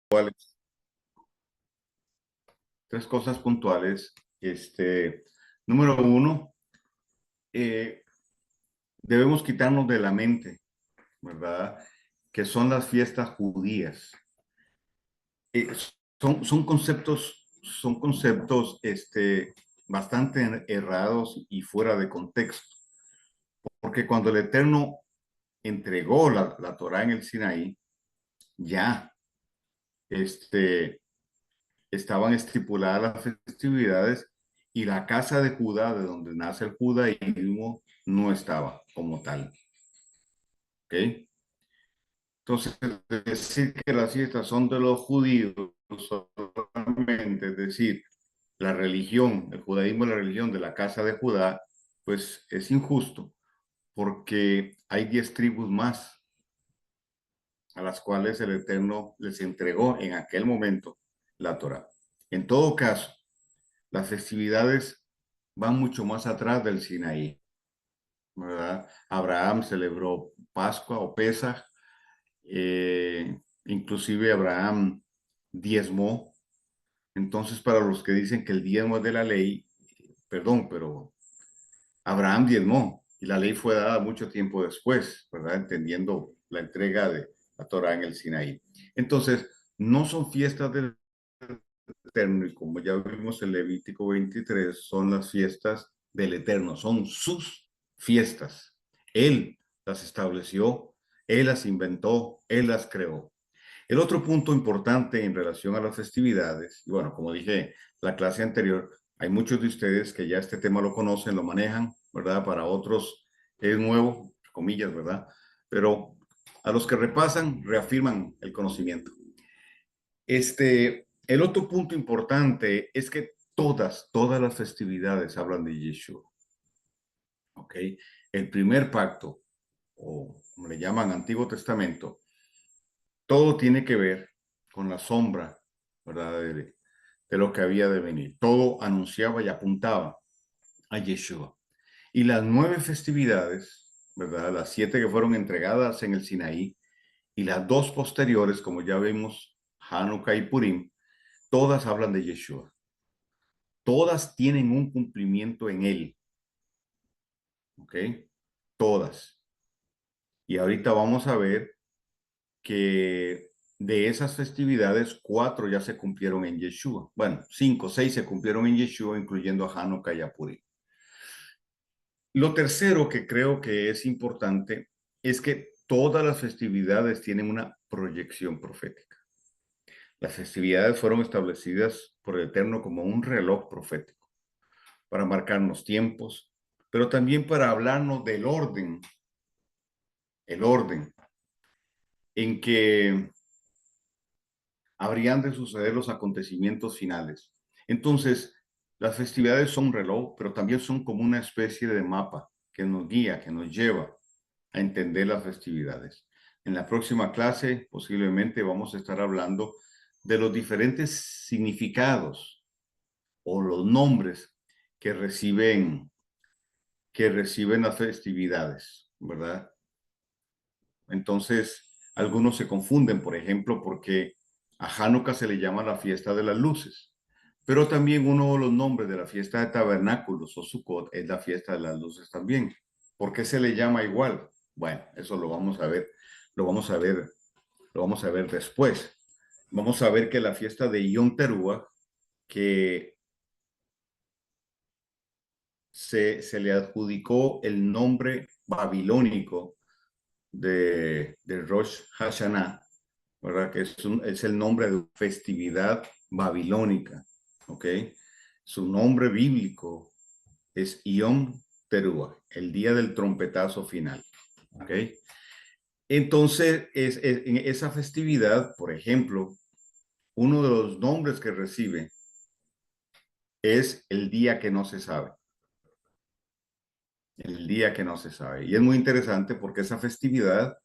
puntuales, tres cosas puntuales. Número uno, eh, debemos quitarnos de la mente, ¿verdad? Que son las fiestas judías. Eh, son conceptos bastante errados y fuera de contexto, porque cuando el Eterno entregó la Torá en el Sinaí, ya estaban estipuladas las festividades y la casa de Judá, de donde nace el judaísmo, no estaba como tal. ¿Ok? Entonces, decir que las fiestas son de los judíos solamente, es decir, la religión, el judaísmo es la religión de la casa de Judá, pues es injusto, porque hay 10 tribus más a las cuales el Eterno les entregó en aquel momento la Torá. En todo caso, las festividades van mucho más atrás del Sinaí, ¿verdad? Abraham celebró Pascua o Pesaj, inclusive Abraham diezmó. Entonces, para los que dicen que el diezmo es de la ley, perdón, pero Abraham diezmó y la ley fue dada mucho tiempo después, ¿verdad? Entendiendo la entrega de la Torá en el Sinaí. Entonces, no son fiestas del Eterno, y como ya vimos en Levítico 23, son las fiestas del Eterno, son sus fiestas. Él las estableció, Él las inventó, Él las creó. El otro punto importante en relación a las festividades, y bueno, como dije la clase anterior, hay muchos de ustedes que ya este tema lo conocen, lo manejan, ¿verdad? Para otros es nuevo, comillas, ¿verdad? Pero a los que repasan, reafirman el conocimiento. El otro punto importante es que todas las festividades hablan de Yeshua, ¿ok? El primer pacto, o como le llaman Antiguo Testamento, todo tiene que ver con la sombra, ¿verdad? De lo que había de venir. Todo anunciaba y apuntaba a Yeshua. Y las 9 festividades, ¿verdad? Las 7 que fueron entregadas en el Sinaí y las 2 posteriores, como ya vimos, Hanukkah y Purim, todas hablan de Yeshua. Todas tienen un cumplimiento en él, ¿ok? Todas. Y ahorita vamos a ver que de esas festividades, 4 ya se cumplieron en Yeshua. Bueno, 5, 6 se cumplieron en Yeshua, incluyendo a Hanukkah y a Purim. Lo tercero que creo que es importante es que todas las festividades tienen una proyección profética. Las festividades fueron establecidas por el Eterno como un reloj profético para marcarnos tiempos, pero también para hablarnos del orden, el orden en que habrían de suceder los acontecimientos finales. Entonces, las festividades son un reloj, pero también son como una especie de mapa que nos guía, que nos lleva a entender las festividades. En la próxima clase, posiblemente vamos a estar hablando de los diferentes significados o los nombres que reciben las festividades, ¿verdad? Entonces, algunos se confunden, por ejemplo, porque a Hanukkah se le llama la fiesta de las luces, pero también uno de los nombres de la fiesta de tabernáculos o Sukkot es la fiesta de las luces también. ¿Por qué se le llama igual? Bueno, eso lo vamos a ver, lo vamos a ver, lo vamos a ver después. Vamos a ver que la fiesta de Yom Teruah, que se le adjudicó el nombre babilónico de Rosh Hashanah, ¿verdad? Que es el nombre de festividad babilónica, ¿ok? Su nombre bíblico es Yom Teruah, el día del trompetazo final, ¿ok? Entonces, en esa festividad, por ejemplo, uno de los nombres que recibe es el día que no se sabe, el día que no se sabe. Y es muy interesante porque esa festividad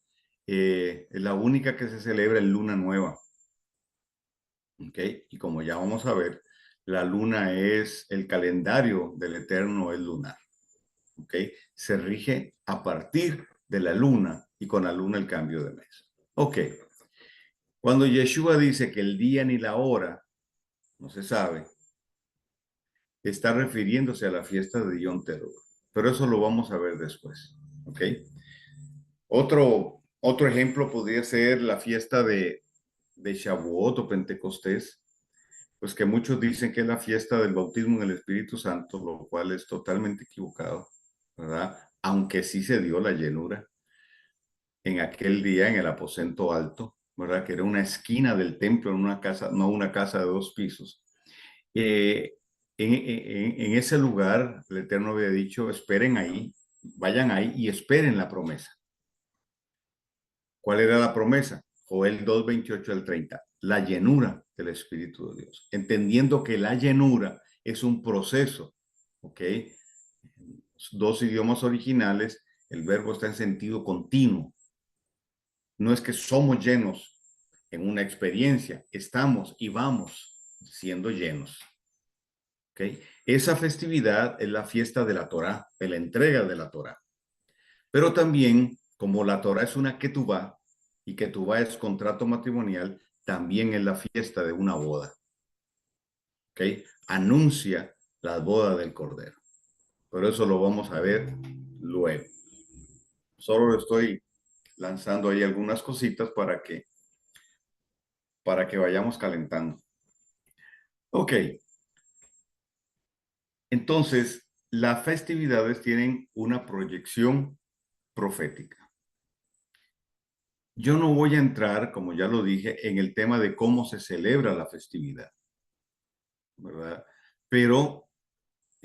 es la única que se celebra en luna nueva. ¿Ok? Y como ya vamos a ver, la luna es el calendario del Eterno, es lunar. ¿Ok? Se rige a partir de la luna y con la luna el cambio de mes. Ok. Cuando Yeshua dice que el día ni la hora no se sabe, está refiriéndose a la fiesta de Yom Teruah. Pero eso lo vamos a ver después. ¿Ok? Otro ejemplo podría ser la fiesta de Shavuot o Pentecostés, pues que muchos dicen que es la fiesta del bautismo en el Espíritu Santo, lo cual es totalmente equivocado, ¿verdad? Aunque sí se dio la llenura en aquel día en el aposento alto, ¿verdad? Que era una esquina del templo en una casa, no una casa de 2 pisos. Eh, en ese lugar, el Eterno había dicho, esperen ahí, vayan ahí y esperen la promesa. ¿Cuál era la promesa? Joel 2:28 al 30. La llenura del Espíritu de Dios. Entendiendo que la llenura es un proceso, ¿ok? Dos idiomas originales, el verbo está en sentido continuo. No es que somos llenos en una experiencia, estamos y vamos siendo llenos. ¿Ok? Esa festividad es la fiesta de la Torá, de la entrega de la Torá. Pero también, como la Torá es una ketubá, y ketubá es contrato matrimonial, también es la fiesta de una boda. ¿Ok? Anuncia la boda del Cordero. Pero eso lo vamos a ver luego. Solo estoy lanzando ahí algunas cositas para que vayamos calentando. Ok, entonces las festividades tienen una proyección profética. Yo no voy a entrar, como ya lo dije, en el tema de cómo se celebra la festividad, ¿verdad? Pero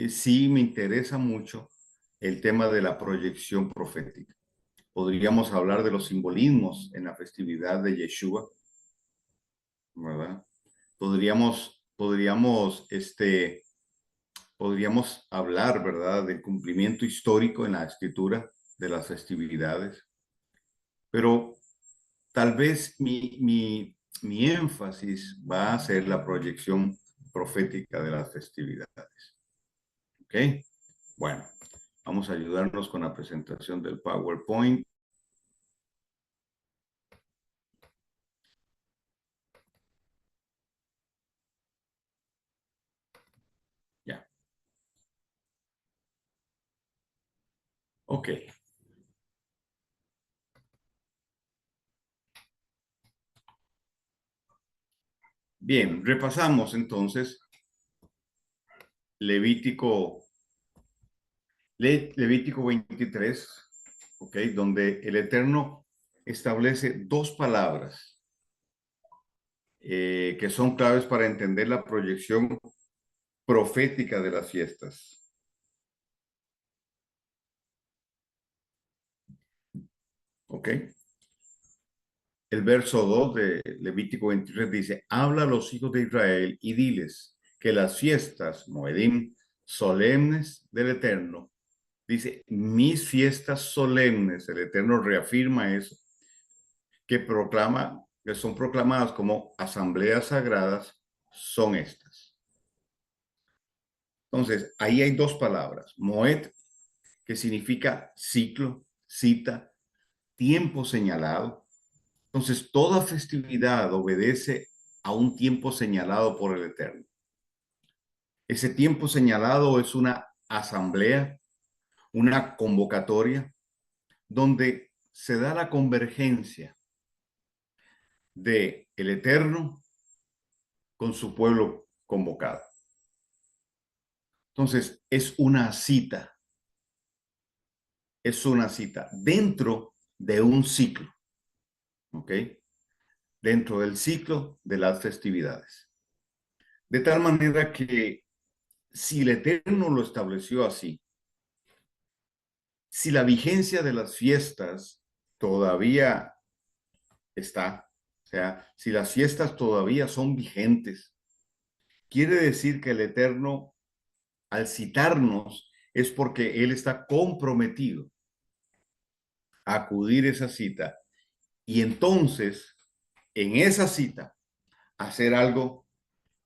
sí me interesa mucho el tema de la proyección profética. Podríamos hablar de los simbolismos en la festividad de Yeshua, ¿verdad? Podríamos hablar, ¿verdad?, del cumplimiento histórico en la escritura de las festividades, pero tal vez mi énfasis va a ser la proyección profética de las festividades. ¿Ok? Bueno, vamos a ayudarnos con la presentación del PowerPoint. Ya. Ok. Bien, repasamos entonces Levítico, Levítico 23, ¿ok? Donde el Eterno establece dos palabras que son claves para entender la proyección profética de las fiestas. ¿Ok? El verso 2 de Levítico 23 dice, habla a los hijos de Israel y diles que las fiestas, Moedim, solemnes del Eterno, dice, mis fiestas solemnes, el Eterno reafirma eso, que son proclamadas como asambleas sagradas, son estas. Entonces, ahí hay dos palabras, Moed, que significa ciclo, cita, tiempo señalado. Entonces, toda festividad obedece a un tiempo señalado por el Eterno. Ese tiempo señalado es una asamblea, una convocatoria, donde se da la convergencia de el Eterno con su pueblo convocado. Entonces, es una cita dentro de un ciclo, ¿ok? Dentro del ciclo de las festividades. De tal manera que si el Eterno lo estableció así, si la vigencia de las fiestas todavía está, o sea, si las fiestas todavía son vigentes, quiere decir que el Eterno, al citarnos, es porque Él está comprometido a acudir a esa cita y entonces, en esa cita, hacer algo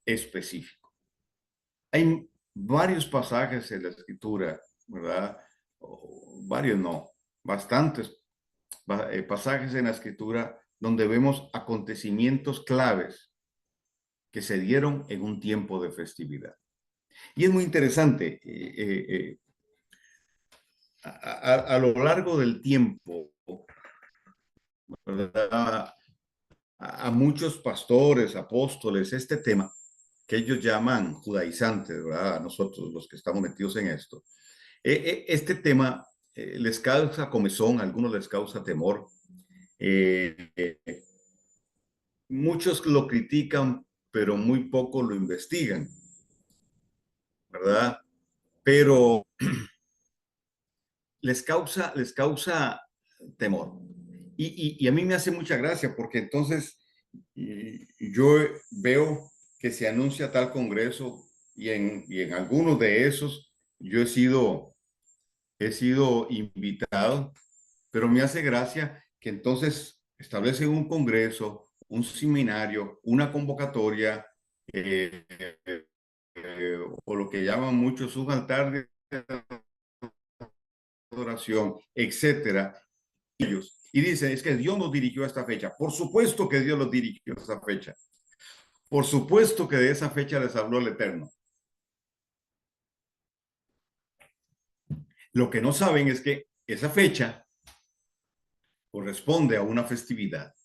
específico. Hay varios pasajes en la escritura, ¿verdad? Varios no, bastantes pasajes en la escritura donde vemos acontecimientos claves que se dieron en un tiempo de festividad. Y es muy interesante, a lo largo del tiempo, ¿verdad? A muchos pastores, apóstoles, este tema que ellos llaman judaizantes, ¿verdad? A nosotros los que estamos metidos en esto. Este tema les causa comezón, a algunos les causa temor. Eh, eh, Muchos lo critican, pero muy poco lo investigan, ¿verdad? Pero les causa temor. Y a mí me hace mucha gracia porque entonces yo veo que se anuncia tal congreso y en algunos de esos yo he sido invitado, pero me hace gracia que entonces establecen un congreso, un seminario, una convocatoria, eh, o lo que llaman muchos un altar de adoración, etcétera. Y dicen, es que Dios nos dirigió a esta fecha. Por supuesto que Dios los dirigió a esta fecha. Por supuesto que de esa fecha les habló el Eterno. Lo que no saben es que esa fecha corresponde a una festividad.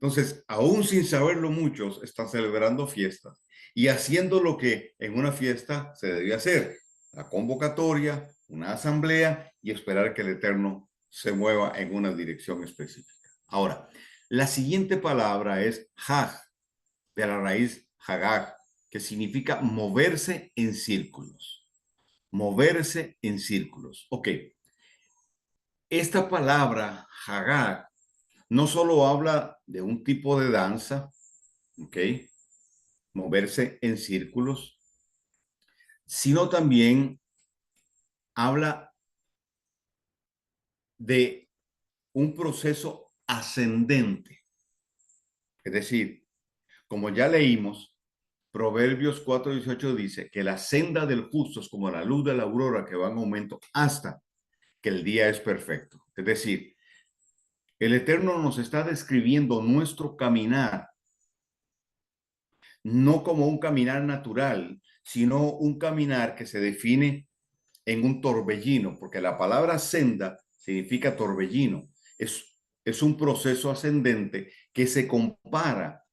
Entonces, aún sin saberlo, muchos están celebrando fiestas y haciendo lo que en una fiesta se debía hacer: la convocatoria, una asamblea y esperar que el Eterno se mueva en una dirección específica. Ahora, la siguiente palabra es Hag, de la raíz Hagag, que significa moverse en círculos. Moverse en círculos. Ok. Esta palabra Hagag no solo habla de un tipo de danza, ok, moverse en círculos, sino también habla de un proceso ascendente. Es decir, como ya leímos, Proverbios 4:18 dice que la senda del justo es como la luz de la aurora que va en aumento hasta que el día es perfecto. Es decir, el Eterno nos está describiendo nuestro caminar, no como un caminar natural, sino un caminar que se define en un torbellino, porque la palabra senda significa torbellino. Es un proceso ascendente que se compara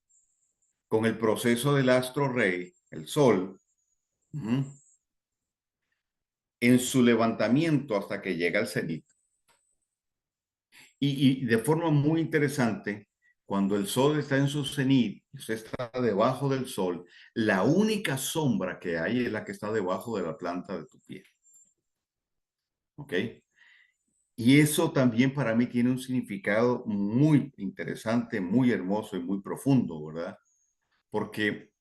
con el proceso del astro rey, el sol, en su levantamiento hasta que llega al cenit. Y de forma muy interesante, cuando el sol está en su cenit, usted está debajo del sol, la única sombra que hay es la que está debajo de la planta de tu pie. ¿Ok? Y eso también para mí tiene un significado muy interesante, muy hermoso y muy profundo, ¿verdad? Porque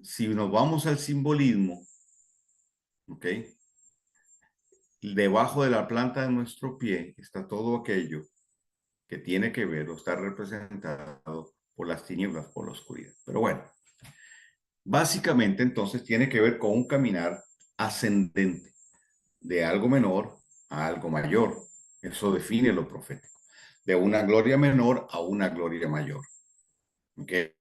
si nos vamos al simbolismo, ¿ok? Debajo de la planta de nuestro pie está todo aquello que tiene que ver o está representado por las tinieblas, por la oscuridad. Pero bueno, básicamente entonces tiene que ver con un caminar ascendente de algo menor a algo mayor. Eso define lo profético. De una gloria menor a una gloria mayor. ¿Okay?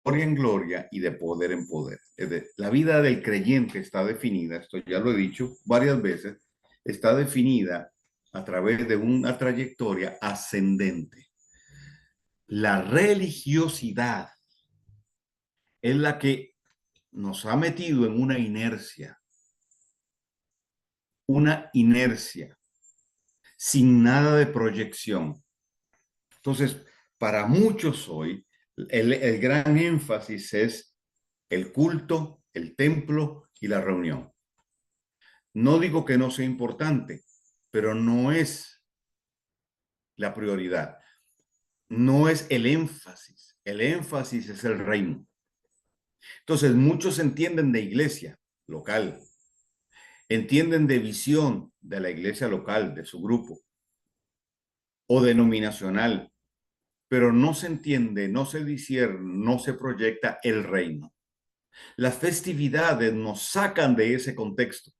Gloria en gloria y de poder en poder. La vida del creyente está definida, esto ya lo he dicho varias veces, está definida a través de una trayectoria ascendente. La religiosidad es la que nos ha metido en una inercia, sin nada de proyección. Entonces, para muchos hoy, el gran énfasis es el culto, el templo y la reunión. No digo que no sea importante, pero no es la prioridad. No es el énfasis. El énfasis es el reino. Entonces, muchos entienden de iglesia local, entienden de visión de la iglesia local, de su grupo o denominacional, pero no se entiende, no se discierne, no se proyecta el reino. Las festividades nos sacan de ese contexto,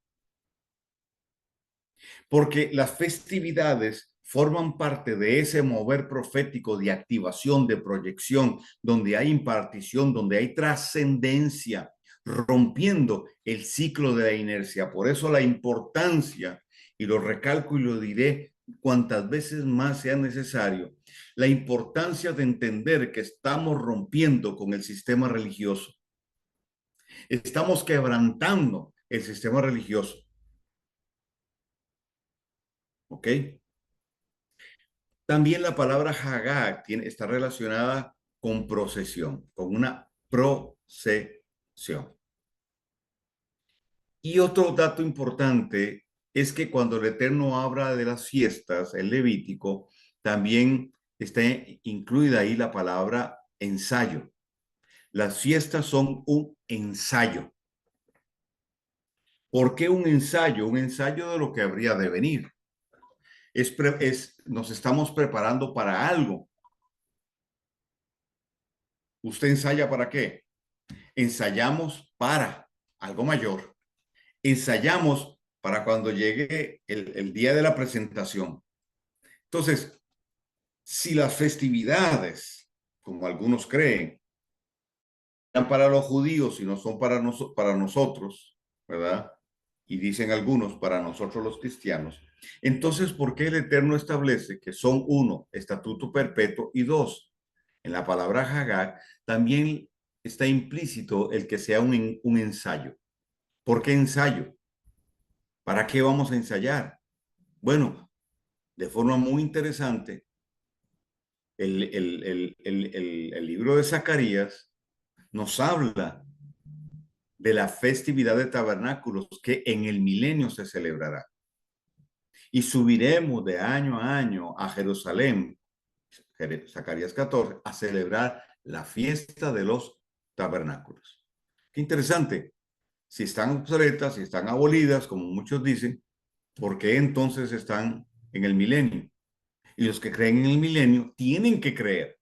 porque las festividades forman parte de ese mover profético de activación, de proyección, donde hay impartición, donde hay trascendencia, rompiendo el ciclo de la inercia. Por eso la importancia, y lo recalco y lo diré cuantas veces más sea necesario, la importancia de entender que estamos rompiendo con el sistema religioso. Estamos quebrantando el sistema religioso. ¿Ok? También la palabra Hagag está relacionada con procesión, con una procesión. Y otro dato importante es que cuando el Eterno habla de las fiestas, el Levítico, también está incluida ahí la palabra ensayo. Las fiestas son un ensayo. ¿Por qué un ensayo? Un ensayo de lo que habría de venir. Nos estamos preparando para algo. ¿Usted ensaya para qué? Ensayamos para algo mayor. Ensayamos para cuando llegue el día de la presentación. Entonces, si las festividades, como algunos creen, son para los judíos y no son para nosotros, ¿verdad? Y dicen algunos, para nosotros los cristianos, entonces, ¿por qué el Eterno establece que son uno, estatuto perpetuo, y dos? En la palabra Hagag también está implícito el que sea un ensayo. ¿Por qué ensayo? ¿Para qué vamos a ensayar? Bueno, de forma muy interesante, el libro de Zacarías nos habla de la festividad de tabernáculos que en el milenio se celebrará. Y subiremos de año a año a Jerusalén, Zacarías 14, a celebrar la fiesta de los tabernáculos. Qué interesante. Si están obsoletas, si están abolidas, como muchos dicen, ¿por qué entonces están en el milenio? Y los que creen en el milenio tienen que creer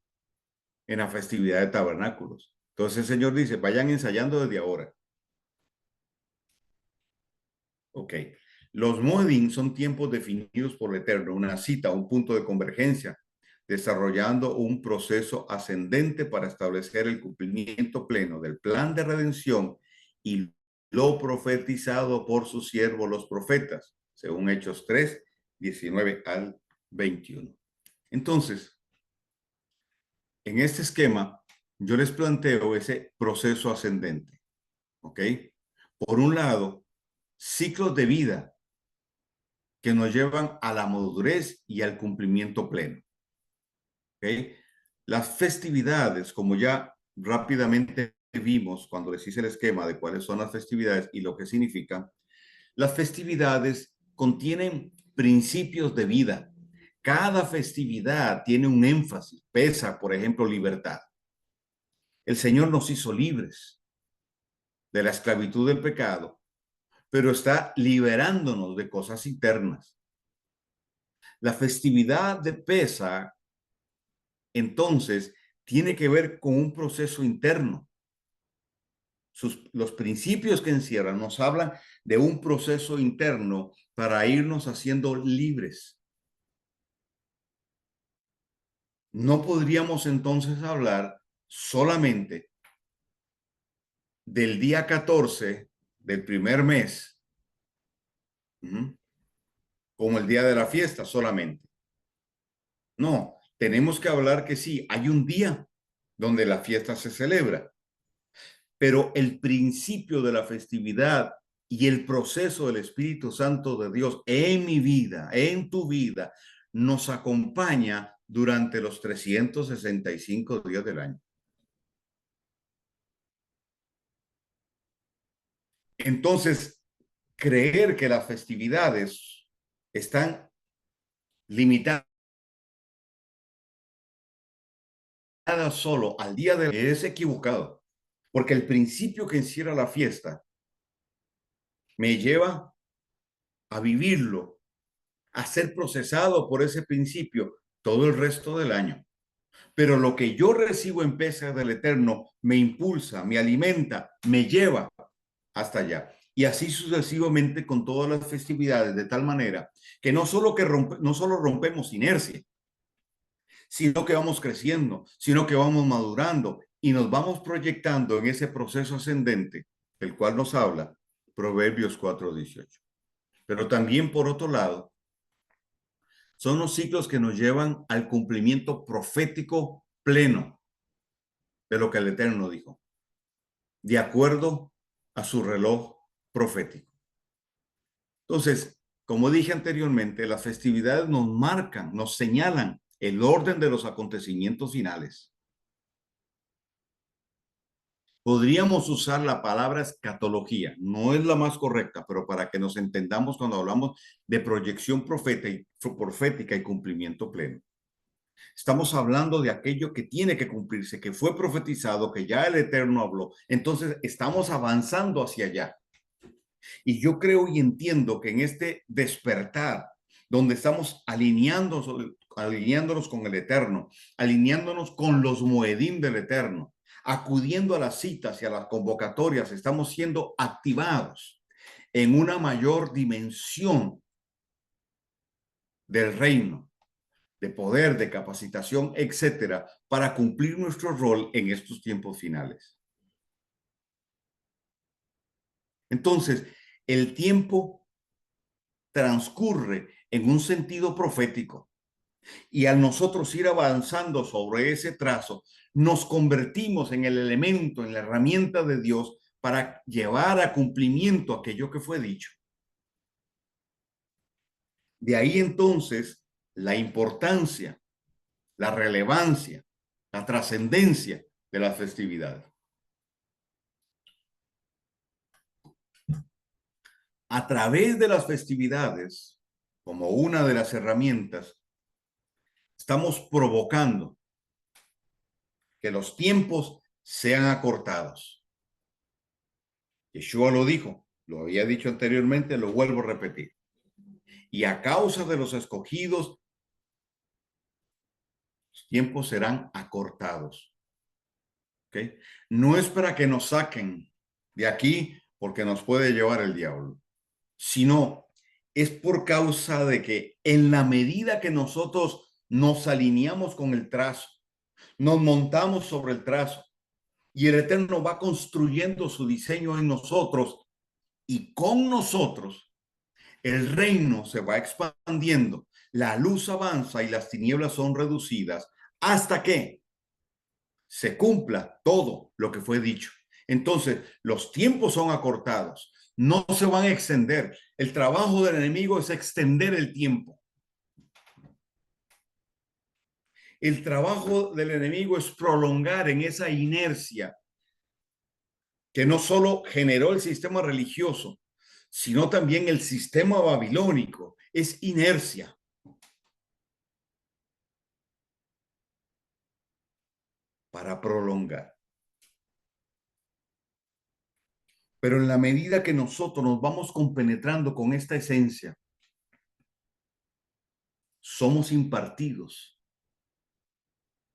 en la festividad de tabernáculos. Entonces el Señor dice, vayan ensayando desde ahora. Ok. Los Moedim son tiempos definidos por el Eterno, una cita, un punto de convergencia, desarrollando un proceso ascendente para establecer el cumplimiento pleno del plan de redención y lo profetizado por sus siervos los profetas, según Hechos 3, 19 al 21. Entonces, en este esquema, yo les planteo ese proceso ascendente, ¿ok? Por un lado, ciclos de vida que nos llevan a la madurez y al cumplimiento pleno, ¿ok? Las festividades, como ya rápidamente vimos cuando les hice el esquema de cuáles son las festividades y lo que significan, las festividades contienen principios de vida. Cada festividad tiene un énfasis, pesa, por ejemplo, libertad. El Señor nos hizo libres de la esclavitud del pecado, pero está liberándonos de cosas internas. La festividad de Pesaj, entonces, tiene que ver con un proceso interno. Los principios que encierran nos hablan de un proceso interno para irnos haciendo libres. No podríamos entonces hablar solamente del día 14 del primer mes, como el día de la fiesta solamente. No, tenemos que hablar que sí, hay un día donde la fiesta se celebra, pero el principio de la festividad y el proceso del Espíritu Santo de Dios en mi vida, en tu vida, nos acompaña durante los 365 días del año. Entonces, creer que las festividades están limitadas solo al día de es equivocado, porque el principio que encierra la fiesta me lleva a vivirlo, a ser procesado por ese principio todo el resto del año. Pero lo que yo recibo en Pesaj del Eterno me impulsa, me alimenta, me lleva hasta allá. Y así sucesivamente con todas las festividades, de tal manera que no solo rompemos inercia, sino que vamos creciendo, sino que vamos madurando y nos vamos proyectando en ese proceso ascendente, el cual nos habla Proverbios 4:18. Pero también, por otro lado, son los ciclos que nos llevan al cumplimiento profético pleno de lo que el Eterno dijo, de acuerdo a su reloj profético. Entonces, como dije anteriormente, las festividades nos marcan, nos señalan el orden de los acontecimientos finales. Podríamos usar la palabra escatología, no es la más correcta, pero para que nos entendamos cuando hablamos de proyección profética y cumplimiento pleno. Estamos hablando de aquello que tiene que cumplirse, que fue profetizado, que ya el Eterno habló. Entonces, estamos avanzando hacia allá. Y yo creo y entiendo que en este despertar, donde estamos alineándonos con el Eterno, alineándonos con los Moedim del Eterno, acudiendo a las citas y a las convocatorias, estamos siendo activados en una mayor dimensión del reino, de poder, de capacitación, etcétera, para cumplir nuestro rol en estos tiempos finales. Entonces, el tiempo transcurre en un sentido profético y al nosotros ir avanzando sobre ese trazo, nos convertimos en el elemento, en la herramienta de Dios para llevar a cumplimiento aquello que fue dicho. De ahí entonces la importancia, la relevancia, la trascendencia de las festividades. A través de las festividades, como una de las herramientas, estamos provocando que los tiempos sean acortados. Yeshua lo dijo, lo había dicho anteriormente, lo vuelvo a repetir. Y a causa de los escogidos, los tiempos serán acortados. ¿Okay? No es para que nos saquen de aquí porque nos puede llevar el diablo, sino es por causa de que en la medida que nosotros nos alineamos con el trazo, nos montamos sobre el trazo y el Eterno va construyendo su diseño en nosotros y con nosotros, el reino se va expandiendo, la luz avanza y las tinieblas son reducidas hasta que se cumpla todo lo que fue dicho. Entonces, los tiempos son acortados, no se van a extender. El trabajo del enemigo es extender el tiempo. El trabajo del enemigo es prolongar en esa inercia que no solo generó el sistema religioso, sino también el sistema babilónico. Es inercia. Para prolongar. Pero en la medida que nosotros nos vamos compenetrando con esta esencia, somos impartidos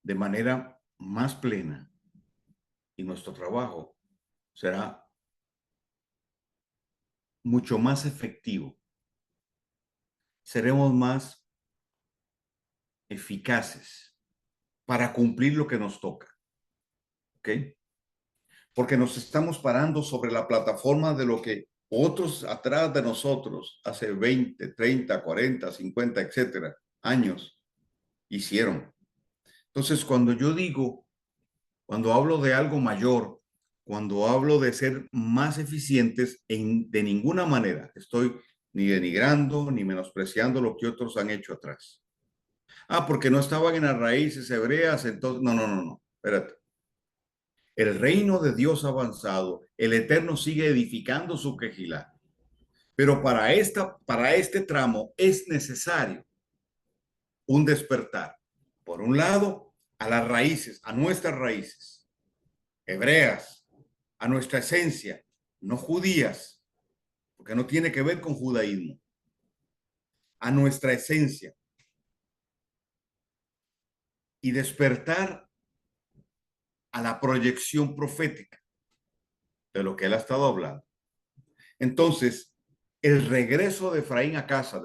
de manera más plena y nuestro trabajo será mucho más efectivo. Seremos más eficaces para cumplir lo que nos toca. ¿Ok? Porque nos estamos parando sobre la plataforma de lo que otros atrás de nosotros, hace 20, 30, 40, 50, etcétera, años, hicieron. Entonces, cuando hablo de algo mayor, cuando hablo de ser más eficientes, de ninguna manera estoy ni denigrando ni menospreciando lo que otros han hecho atrás. Ah, porque no estaban en las raíces hebreas, entonces, no, espérate. El reino de Dios ha avanzado, el Eterno sigue edificando su quejilá. Pero para este tramo es necesario un despertar. Por un lado, a las raíces, a nuestras raíces hebreas, a nuestra esencia, no judías, porque no tiene que ver con judaísmo, a nuestra esencia y despertar a la proyección profética de lo que él ha estado hablando. Entonces, el regreso de Efraín a casa,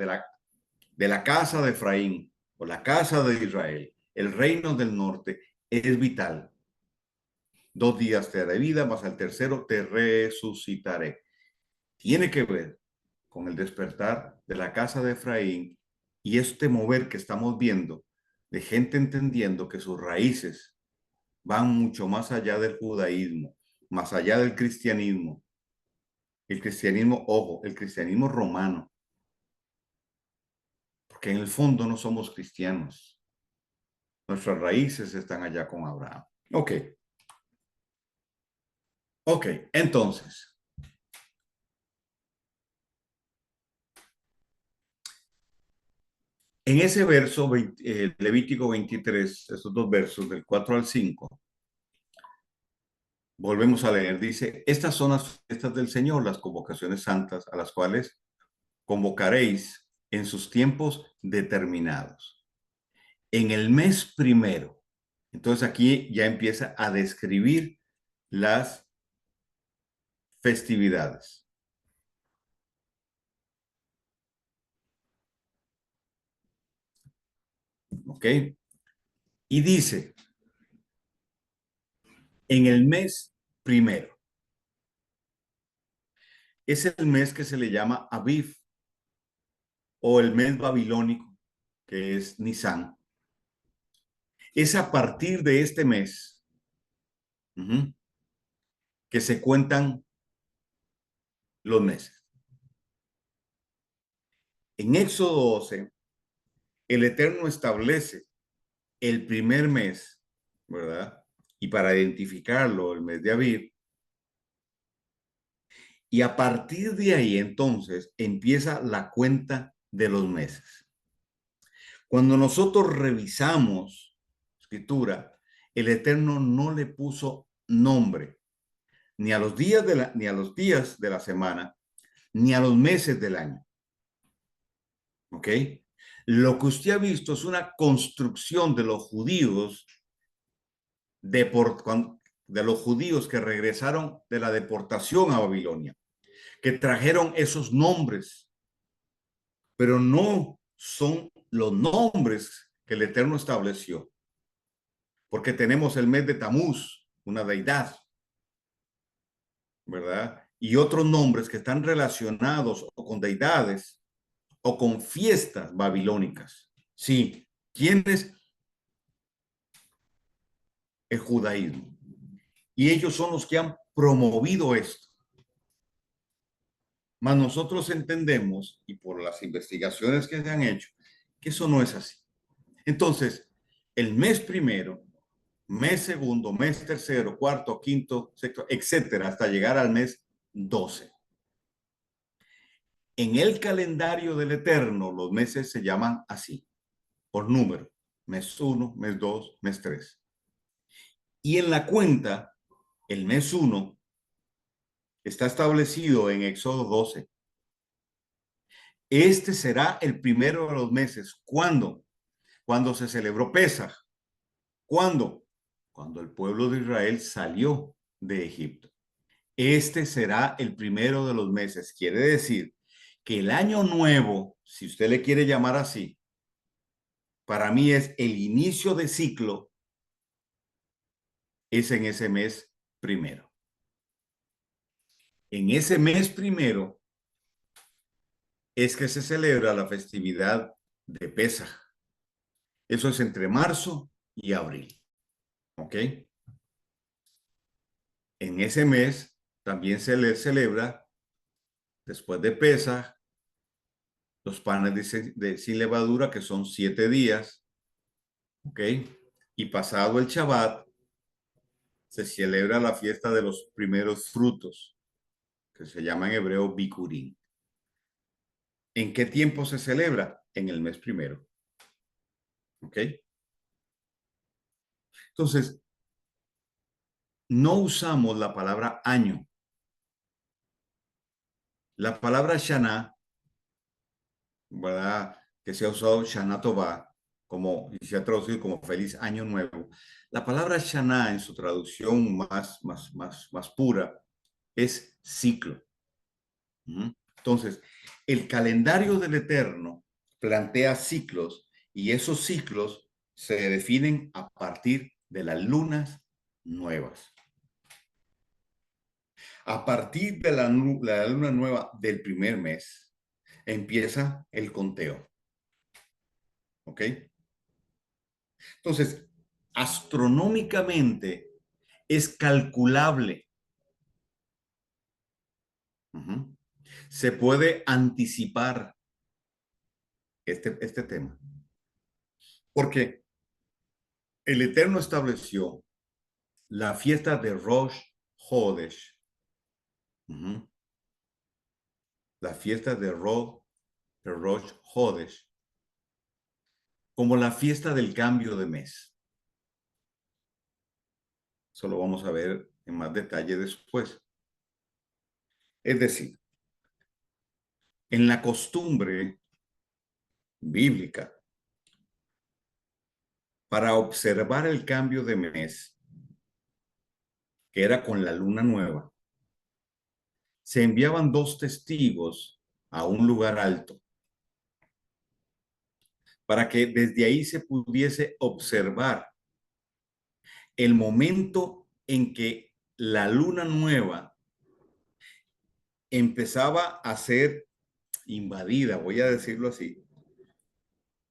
de la casa de Efraín o la casa de Israel, el reino del norte, es vital. 2 días te daré vida, mas al tercero te resucitaré. Tiene que ver con el despertar de la casa de Efraín y este mover que estamos viendo de gente entendiendo que sus raíces van mucho más allá del judaísmo, más allá del cristianismo. El cristianismo, ojo, el cristianismo romano, porque en el fondo no somos cristianos. Nuestras raíces están allá con Abraham. Ok, ok, entonces, en ese verso, Levítico 23, esos dos versos, del 4 al 5, volvemos a leer, dice, estas son las fiestas del Señor, las convocaciones santas a las cuales convocaréis en sus tiempos determinados. En el mes primero, entonces aquí ya empieza a describir las festividades. ¿Ok? Y dice, en el mes primero, es el mes que se le llama Aviv o el mes babilónico, que es Nisan. Es a partir de este mes que se cuentan los meses. En Éxodo 12, el Eterno establece el primer mes, ¿verdad? Y para identificarlo, el mes de Aviv. Y a partir de ahí, entonces, empieza la cuenta de los meses. Cuando nosotros revisamos escritura, el Eterno no le puso nombre ni a los días ni a los días de la semana, ni a los meses del año. ¿Ok? Lo que usted ha visto es una construcción de los judíos de los judíos que regresaron de la deportación a Babilonia, que trajeron esos nombres, pero no son los nombres que el Eterno estableció, porque tenemos el mes de Tamuz, una deidad, ¿verdad? Y otros nombres que están relacionados o con deidades o con fiestas babilónicas. Sí, ¿quién es el judaísmo? Y ellos son los que han promovido esto. Mas nosotros entendemos, y por las investigaciones que se han hecho, que eso no es así. Entonces, el mes primero, mes segundo, mes tercero, cuarto, quinto, sexto, etcétera, hasta llegar al mes 12. En el calendario del Eterno, los meses se llaman así, por número. Mes 1, mes 2, mes 3. Y en la cuenta, el mes 1 está establecido en Éxodo 12. Este será el primero de los meses. ¿Cuándo? Cuando se celebró Pesaj. ¿Cuándo? Cuando el pueblo de Israel salió de Egipto. Este será el primero de los meses. Quiere decir que el año nuevo, si usted le quiere llamar así, para mí es el inicio de ciclo, es en ese mes primero. En ese mes primero es que se celebra la festividad de Pesaj. Eso es entre marzo y abril. ¿Ok? En ese mes también se le celebra, después de Pesaj, los panes sin levadura, que son 7 días. ¿Ok? Y pasado el Shabbat, se celebra la fiesta de los primeros frutos, que se llama en hebreo Bikurim. ¿En qué tiempo se celebra? En el mes primero. ¿Ok? Entonces, no usamos la palabra año. La palabra Shana, ¿verdad? Que se ha usado Shana Tová, y se ha traducido como feliz año nuevo. La palabra Shana en su traducción más pura es ciclo. Entonces, el calendario del Eterno plantea ciclos y esos ciclos se definen a partir de las lunas nuevas. A partir de la luna nueva del primer mes, empieza el conteo. ¿Ok? Entonces, astronómicamente es calculable. Se puede anticipar este tema. Porque el Eterno estableció la fiesta de Rosh Hodesh. La fiesta de Rosh Hodesh como la fiesta del cambio de mes. Eso lo vamos a ver en más detalle después. Es decir, en la costumbre bíblica, para observar el cambio de mes, que era con la luna nueva, se enviaban 2 testigos a un lugar alto para que desde ahí se pudiese observar el momento en que la luna nueva empezaba a ser invadida, voy a decirlo así,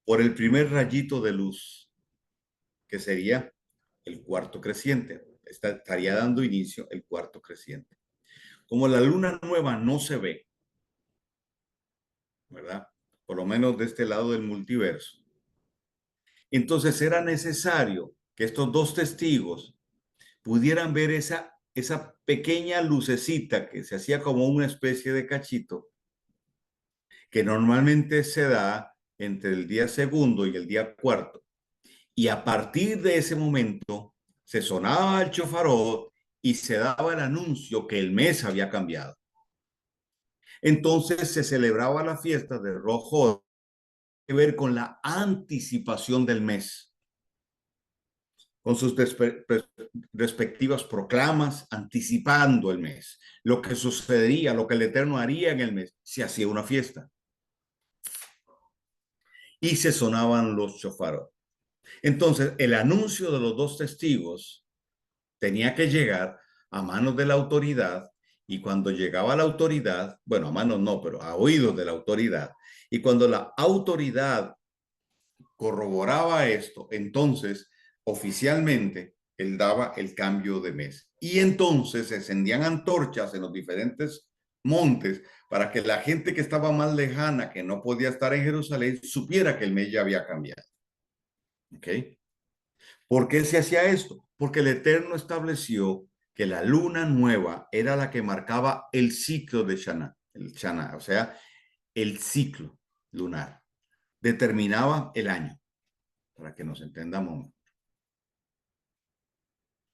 por el primer rayito de luz, que sería el cuarto creciente. Estaría dando inicio el cuarto creciente. Como la luna nueva no se ve, ¿verdad? Por lo menos de este lado del multiverso. Entonces era necesario que estos 2 testigos pudieran ver esa pequeña lucecita que se hacía como una especie de cachito, que normalmente se da entre el día segundo y el día cuarto. Y a partir de ese momento se sonaba el chofarot y se daba el anuncio que el mes había cambiado. Entonces se celebraba la fiesta de Rojo que ver con la anticipación del mes, con sus respectivas proclamas, anticipando el mes, lo que sucedería, lo que el Eterno haría en el mes, se hacía una fiesta. Y se sonaban los shofarot. Entonces, el anuncio de los 2 testigos tenía que llegar a manos de la autoridad, y cuando llegaba a la autoridad, bueno, a manos no, pero a oídos de la autoridad, y cuando la autoridad corroboraba esto, entonces oficialmente él daba el cambio de mes. Y entonces se encendían antorchas en los diferentes montes para que la gente que estaba más lejana, que no podía estar en Jerusalén, supiera que el mes ya había cambiado. ¿Ok? ¿Por qué se hacía esto? Porque el Eterno estableció que la luna nueva era la que marcaba el ciclo de Shana, el Shana, o sea, el ciclo lunar. Determinaba el año, para que nos entendamos.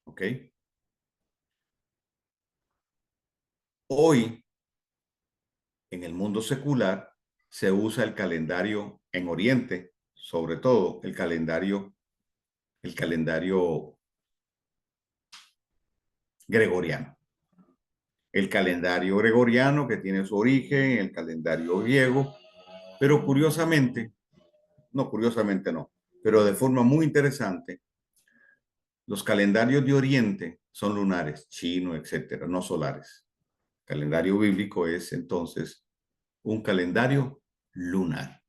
¿Ok? Hoy, en el mundo secular, se usa el calendario en Oriente, sobre todo el calendario gregoriano. El calendario gregoriano que tiene su origen en el calendario griego, pero curiosamente no, pero de forma muy interesante, los calendarios de Oriente son lunares, chino, etcétera, no solares. El calendario bíblico es entonces un calendario lunar.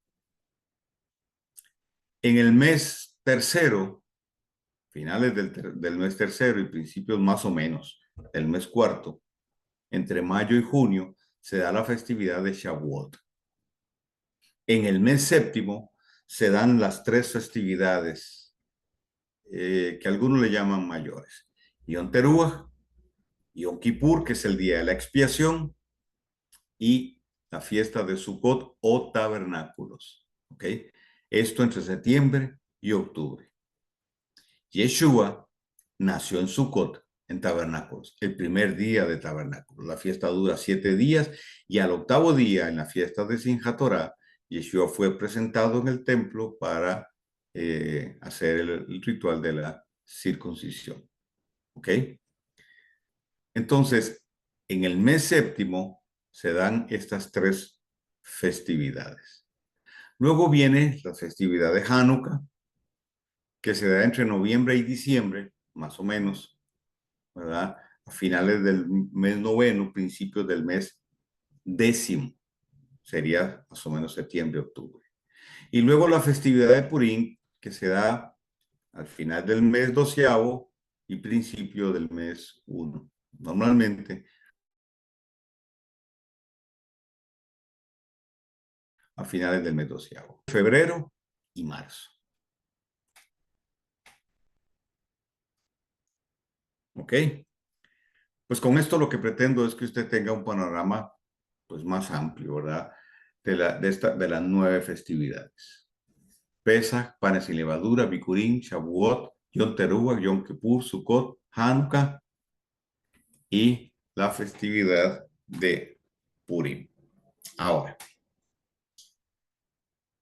En el mes tercero, finales del mes tercero y principios más o menos del mes cuarto, entre mayo y junio, se da la festividad de Shavuot. En el mes séptimo se dan las 3 festividades que algunos le llaman mayores. Yom Teruah, Yom Kippur, que es el día de la expiación, y la fiesta de Sukkot o tabernáculos. ¿Ok? Esto entre septiembre y octubre. Yeshua nació en Sukkot, en tabernáculos, el primer día de tabernáculos. La fiesta dura 7 días y al 8º día, en la fiesta de Simchat Torah, Yeshua fue presentado en el templo para hacer el ritual de la circuncisión. ¿Ok? Entonces, en el mes séptimo se dan estas 3 festividades. Luego viene la festividad de Hanukkah, que se da entre noviembre y diciembre, más o menos, ¿verdad? A finales del mes noveno, principios del mes décimo, sería más o menos septiembre, octubre. Y luego la festividad de Purim, que se da al final del mes doceavo y principio del mes uno. Normalmente a finales del mes doceavo. Febrero y marzo. ¿Ok? Pues con esto lo que pretendo es que usted tenga un panorama pues más amplio, ¿verdad? De las 9 festividades. Pesach, panes sin levadura, Bikurim, Shavuot, Yom Teruah, Yom Kippur, Sukkot, Hanukkah y la festividad de Purim. Ahora,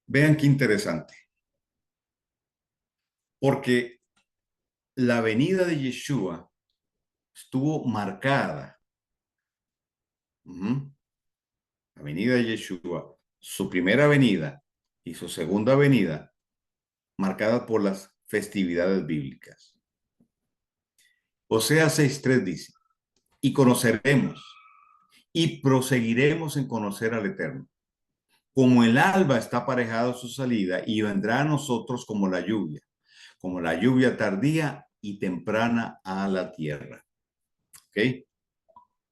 vean qué interesante, porque la venida de Yeshua estuvo marcada. La venida de Yeshua, su primera venida y su segunda venida, marcada por las festividades bíblicas. Oseas 6:3 dice, y conoceremos y proseguiremos en conocer al Eterno. Como el alba está aparejado a su salida y vendrá a nosotros como la lluvia tardía y temprana a la tierra. ¿Ok?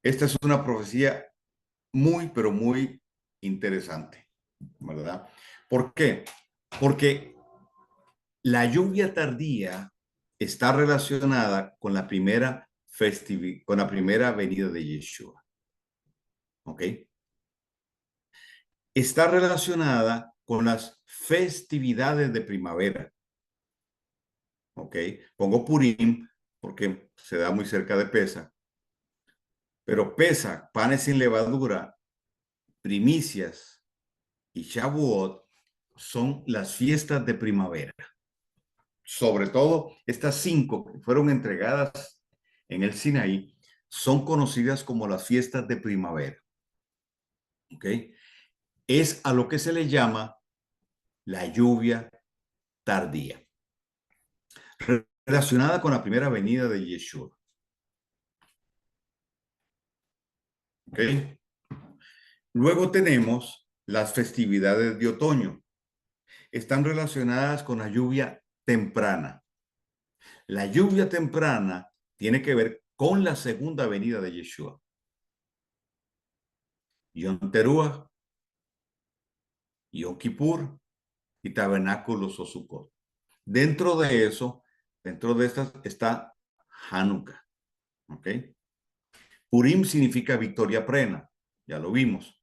Esta es una profecía muy, pero muy interesante, ¿verdad? ¿Por qué? Porque la lluvia tardía está relacionada con la primera con la primera venida de Yeshua. ¿Ok? Está relacionada con las festividades de primavera. ¿Ok? Pongo Purim porque se da muy cerca de Pesach, pero Pesach, panes sin levadura, primicias y Shavuot son las fiestas de primavera. Sobre todo estas 5 que fueron entregadas en el Sinaí son conocidas como las fiestas de primavera. ¿Ok? Es a lo que se le llama la lluvia tardía, relacionada con la primera venida de Yeshua. ¿Ok? Luego tenemos las festividades de otoño. Están relacionadas con la lluvia temprana. La lluvia temprana tiene que ver con la segunda venida de Yeshua. Yom Teruah, Yom Kippur y Tabernáculos o Sukkot. Dentro de eso, dentro de estas está Hanukkah. ¿Ok? Purim significa victoria plena, ya lo vimos.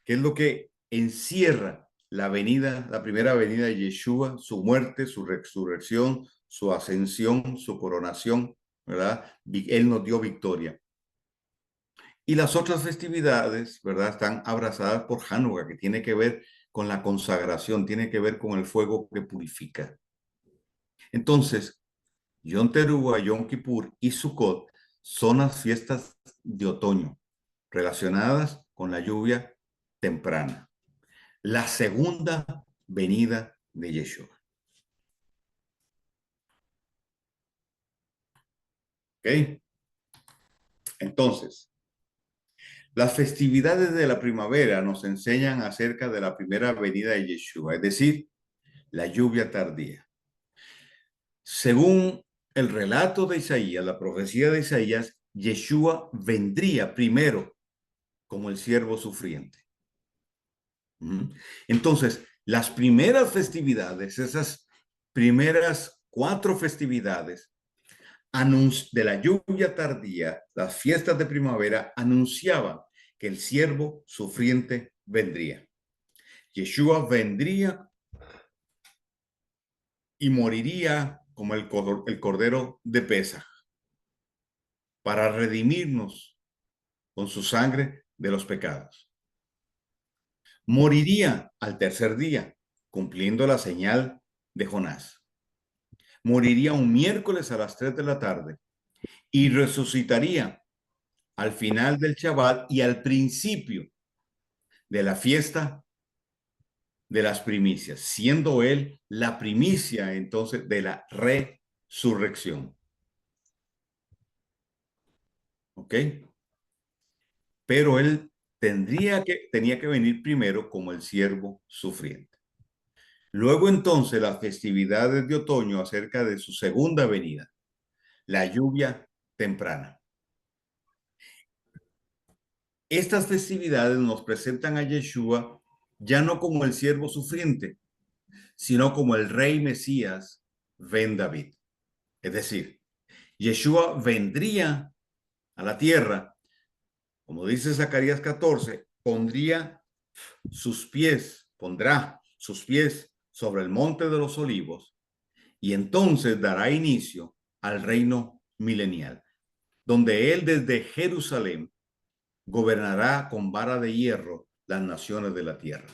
¿Qué es lo que encierra la venida, la primera venida de Yeshua, su muerte, su resurrección, su ascensión, su coronación, ¿verdad? Él nos dio victoria. Y las otras festividades, ¿verdad? Están abrazadas por Hanukkah, que tiene que ver con la consagración, tiene que ver con el fuego que purifica. Entonces, Yom Teruah, Yom Kippur y Sukkot son las fiestas de otoño relacionadas con la lluvia temprana. La segunda venida de Yeshua. ¿Ok? Entonces, las festividades de la primavera nos enseñan acerca de la primera venida de Yeshua, es decir, la lluvia tardía. Según el relato de Isaías, la profecía de Isaías, Yeshua vendría primero como el siervo sufriente. Entonces, las primeras festividades, esas primeras 4 festividades de la lluvia tardía, las fiestas de primavera anunciaban que el siervo sufriente vendría. Yeshua vendría y moriría como el cordero de Pesaj para redimirnos con su sangre de los pecados. Moriría al tercer día, cumpliendo la señal de Jonás. Moriría un miércoles a las 3 de la tarde y resucitaría al final del Shabbat y al principio de la fiesta de las primicias, siendo él la primicia entonces de la resurrección. ¿Ok? Pero él tenía que venir primero como el siervo sufriente. Luego entonces las festividades de otoño acerca de su segunda venida, la lluvia temprana. Estas festividades nos presentan a Yeshua ya no como el siervo sufriente, sino como el rey Mesías Ben David. Es decir, Yeshua vendría a la tierra, como dice Zacarías 14, pondrá sus pies sobre el monte de los olivos y entonces dará inicio al reino milenial, donde él desde Jerusalén gobernará con vara de hierro las naciones de la tierra.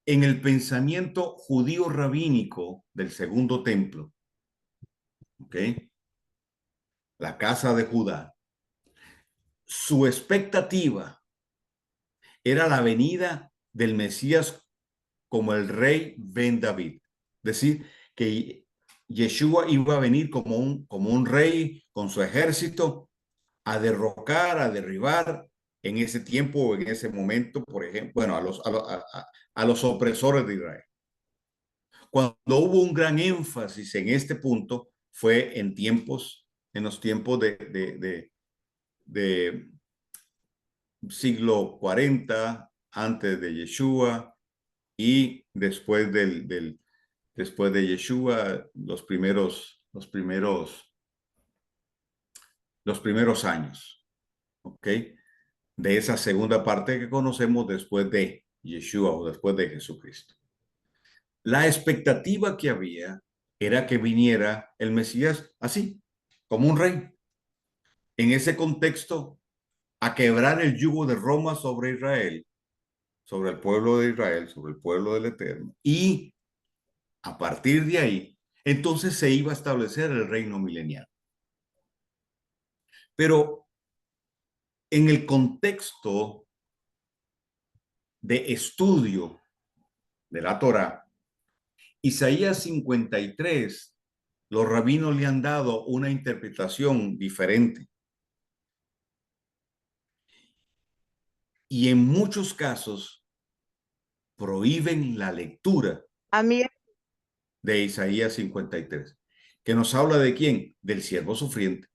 En el pensamiento judío rabínico del segundo templo, ¿ok? La casa de Judá, su expectativa era la venida del Mesías como el rey Ben David. Es decir, que Yeshua iba a venir como un rey con su ejército a derrocar, a derribar en ese tiempo, en ese momento, por ejemplo, bueno, a los opresores de Israel. Cuando hubo un gran énfasis en este punto fue en los tiempos de siglo 40 antes de Yeshua y después de Yeshua, los primeros años, ¿ok? De esa segunda parte que conocemos después de Yeshua o después de Jesucristo. La expectativa que había era que viniera el Mesías así, como un rey. En ese contexto, a quebrar el yugo de Roma sobre Israel, sobre el pueblo de Israel, sobre el pueblo del Eterno. Y a partir de ahí, entonces se iba a establecer el reino milenial. Pero en el contexto de estudio de la Torá, Isaías 53, los rabinos le han dado una interpretación diferente. Y en muchos casos prohíben la lectura de Isaías 53, que nos habla de quién, del siervo sufriente.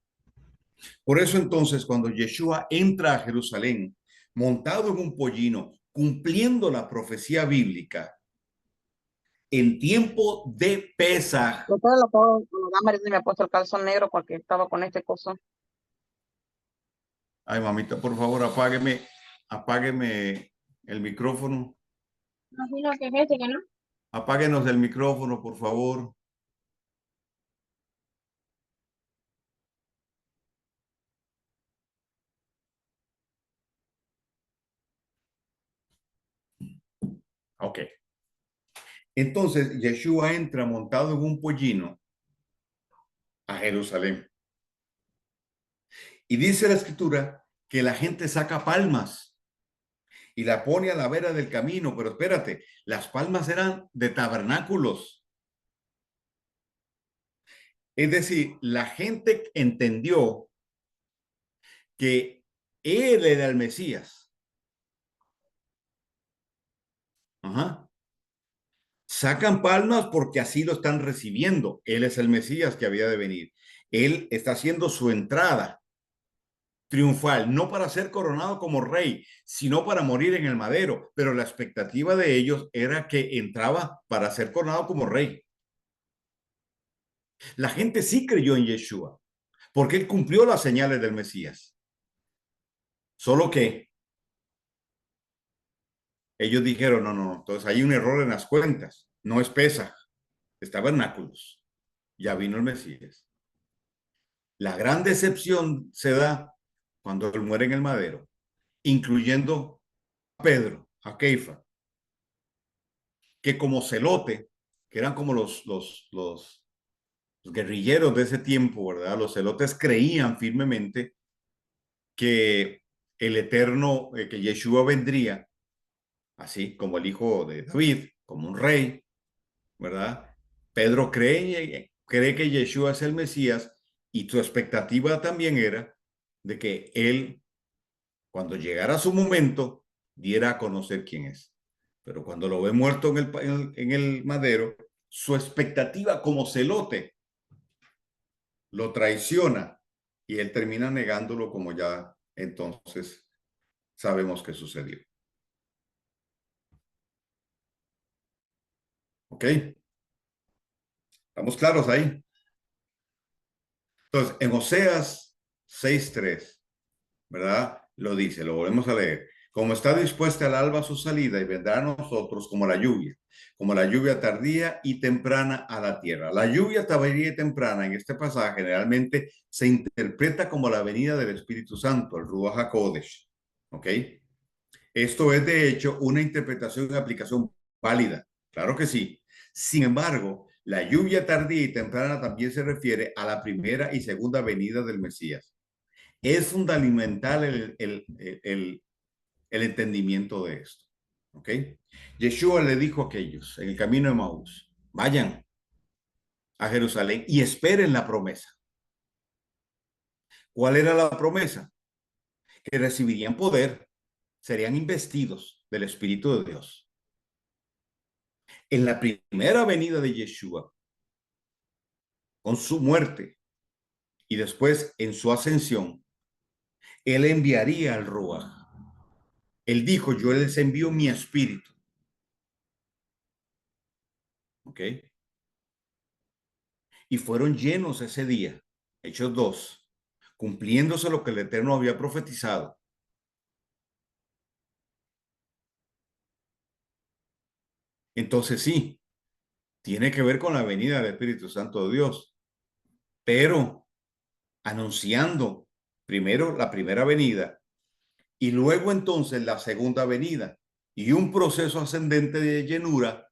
Por eso entonces cuando Yeshua entra a Jerusalén montado en un pollino, cumpliendo la profecía bíblica, en tiempo de Pesaj. Doctora, lo puedo, me ha puesto el calzón negro porque estaba con este coso. Ay, mamita, por favor, apágueme el micrófono. Imagino que es este, que no. Apáguenos el micrófono, por favor. Ok. Entonces, Yeshua entra montado en un pollino a Jerusalén. Y dice la escritura que la gente saca palmas y la pone a la vera del camino, pero espérate, las palmas eran de tabernáculos. Es decir, la gente entendió que él era el Mesías. Ajá. Sacan palmas porque así lo están recibiendo. Él es el Mesías que había de venir. Él está haciendo su entrada triunfal, no para ser coronado como rey, sino para morir en el madero. Pero la expectativa de ellos era que entraba para ser coronado como rey. La gente sí creyó en Yeshua, porque él cumplió las señales del Mesías. Solo que ellos dijeron, no, no, entonces hay un error en las cuentas. No es Pesaj, es tabernáculos. Ya vino el Mesías. La gran decepción se da cuando él muere en el madero, incluyendo a Pedro, a Keifa, que como celote, que eran como los guerrilleros de ese tiempo, ¿verdad? Los celotes creían firmemente que el Eterno, que Yeshua vendría así como el hijo de David, como un rey, ¿verdad? Pedro cree que Yeshua es el Mesías y su expectativa también era de que él, cuando llegara su momento, diera a conocer quién es. Pero cuando lo ve muerto en el madero, su expectativa como celote lo traiciona y él termina negándolo como ya entonces sabemos que sucedió. ¿Ok? ¿Estamos claros ahí? Entonces, en Oseas 6:3, ¿verdad? Lo dice, lo volvemos a leer. Como está dispuesta el alba a su salida y vendrá a nosotros como la lluvia tardía y temprana a la tierra. La lluvia tardía y temprana en este pasaje generalmente se interpreta como la venida del Espíritu Santo, el Ruach HaKodesh. ¿Ok? Esto es de hecho una interpretación y aplicación válida. Claro que sí. Sin embargo, la lluvia tardía y temprana también se refiere a la primera y segunda venida del Mesías. Es fundamental el entendimiento de esto. ¿Ok? Yeshua le dijo a aquellos en el camino de Maús, vayan a Jerusalén y esperen la promesa. ¿Cuál era la promesa? Que recibirían poder, serían investidos del Espíritu de Dios. En la primera venida de Yeshua, con su muerte y después en su ascensión, él enviaría al Ruach. Él dijo, yo les envío mi espíritu. ¿Ok? Y fueron llenos ese día, Hechos 2, cumpliéndose lo que el Eterno había profetizado. Entonces sí, tiene que ver con la venida del Espíritu Santo de Dios, pero anunciando primero la primera venida y luego entonces la segunda venida y un proceso ascendente de llenura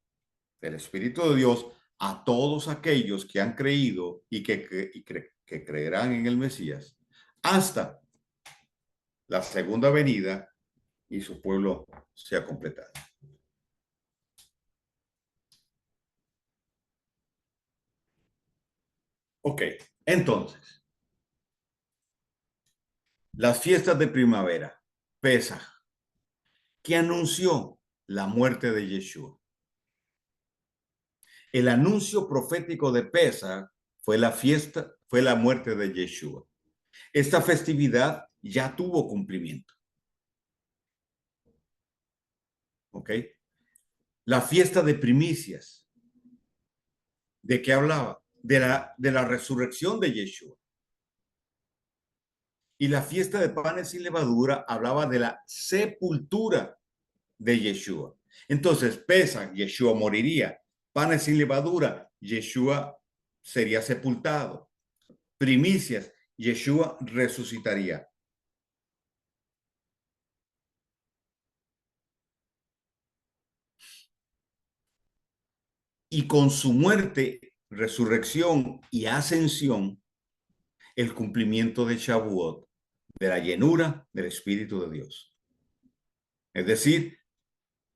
del Espíritu de Dios a todos aquellos que han creído y que creerán en el Mesías hasta la segunda venida y su pueblo sea completado. Ok, entonces, las fiestas de primavera, Pesaj, que anunció la muerte de Yeshua. El anuncio profético de Pesaj fue la muerte de Yeshua. Esta festividad ya tuvo cumplimiento. ¿Ok? La fiesta de primicias, ¿de qué hablaba? De la resurrección de Yeshua. Y la fiesta de panes sin levadura hablaba de la sepultura de Yeshua. Entonces, Pesaj, Yeshua moriría. Panes sin levadura, Yeshua sería sepultado. Primicias, Yeshua resucitaría. Y con su muerte, resurrección y ascensión, el cumplimiento de Shavuot, de la llenura del Espíritu de Dios. Es decir,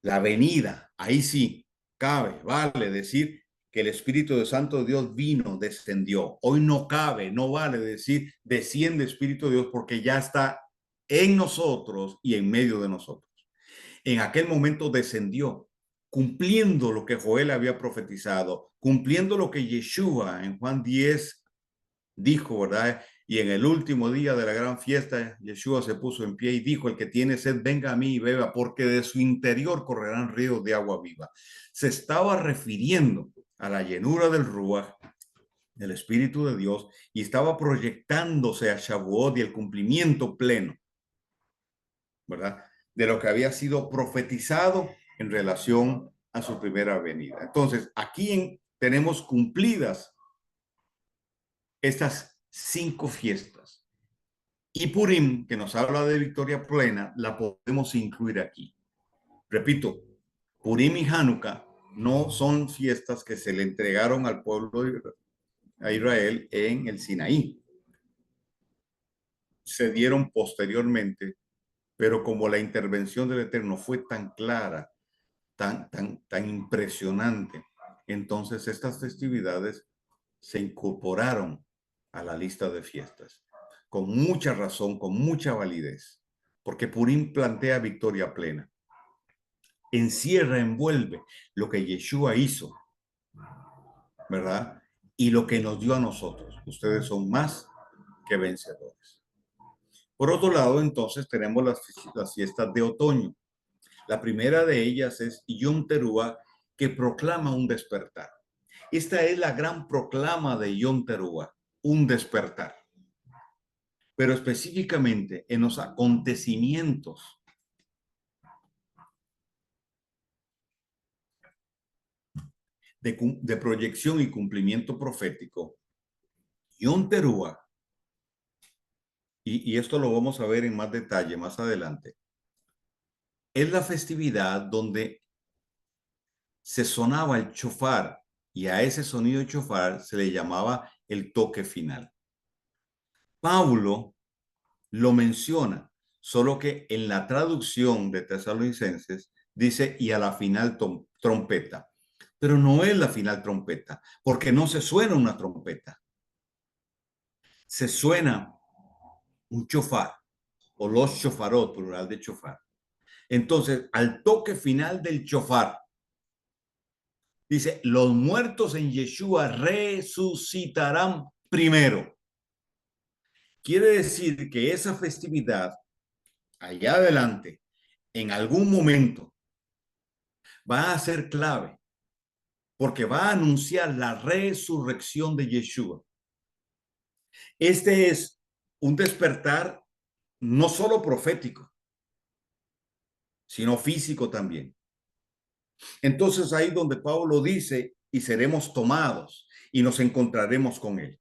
la venida, ahí sí, cabe, vale decir que el Espíritu de Santo de Dios vino, descendió. Hoy no cabe, no vale decir desciende Espíritu de Dios porque ya está en nosotros y en medio de nosotros. En aquel momento descendió, cumpliendo lo que Joel había profetizado, cumpliendo lo que Yeshua en Juan 10 dijo, ¿verdad? Y en el último día de la gran fiesta, Yeshua se puso en pie y dijo, el que tiene sed, venga a mí y beba, porque de su interior correrán ríos de agua viva. Se estaba refiriendo a la llenura del Ruach, del Espíritu de Dios, y estaba proyectándose a Shavuot y el cumplimiento pleno, ¿verdad? De lo que había sido profetizado en relación a su primera venida. Entonces, aquí tenemos cumplidas estas 5 fiestas. Y Purim, que nos habla de victoria plena, la podemos incluir aquí. Repito, Purim y Hanukkah no son fiestas que se le entregaron al pueblo a Israel en el Sinaí. Se dieron posteriormente, pero como la intervención del Eterno fue tan clara, tan impresionante. Entonces estas festividades se incorporaron a la lista de fiestas, con mucha razón, con mucha validez, porque Purim plantea victoria plena, encierra, envuelve lo que Yeshua hizo, ¿verdad? Y lo que nos dio a nosotros. Ustedes son más que vencedores. Por otro lado, entonces tenemos las fiestas de otoño. La primera de ellas es Yom Teruah, que proclama un despertar. Esta es la gran proclama de Yom Teruah, un despertar. Pero específicamente en los acontecimientos de proyección y cumplimiento profético, Yom Teruah, y esto lo vamos a ver en más detalle más adelante, es la festividad donde se sonaba el chofar y a ese sonido de chofar se le llamaba el toque final. Pablo lo menciona, solo que en la traducción de Tesalonicenses dice y a la final trompeta, pero no es la final trompeta, porque no se suena una trompeta, se suena un chofar o los chofarot, plural de chofar. Entonces, al toque final del chofar, dice, los muertos en Yeshua resucitarán primero. Quiere decir que esa festividad, allá adelante, en algún momento, va a ser clave, porque va a anunciar la resurrección de Yeshua. Este es un despertar no solo profético, sino físico también. Entonces ahí donde Pablo dice, y seremos tomados y nos encontraremos con él.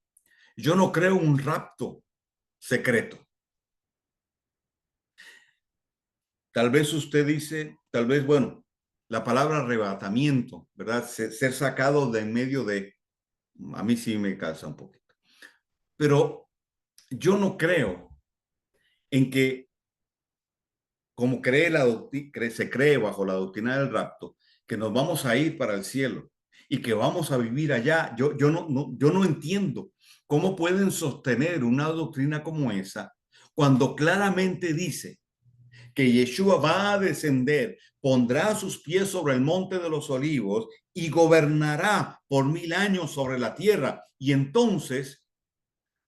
Yo no creo un rapto secreto. Tal vez usted dice, tal vez, bueno, la palabra arrebatamiento, ¿verdad? Ser sacado de en medio de, a mí sí me cansa un poquito. Pero yo no creo en que, como se cree bajo la doctrina del rapto, que nos vamos a ir para el cielo y que vamos a vivir allá. Yo no entiendo cómo pueden sostener una doctrina como esa cuando claramente dice que Yeshua va a descender, pondrá sus pies sobre el monte de los olivos y gobernará por 1000 años sobre la tierra. Y entonces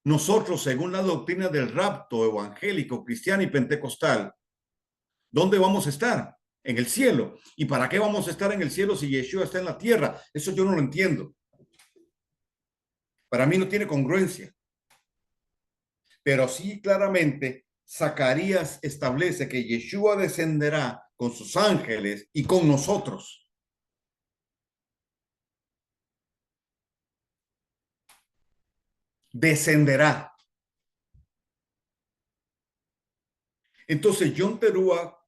nosotros, según la doctrina del rapto evangélico, cristiano y pentecostal, ¿dónde vamos a estar? En el cielo. ¿Y para qué vamos a estar en el cielo si Yeshua está en la tierra? Eso yo no lo entiendo. Para mí no tiene congruencia. Pero sí claramente Zacarías establece que Yeshua descenderá con sus ángeles y con nosotros. Descenderá. Entonces, Yom Teruah,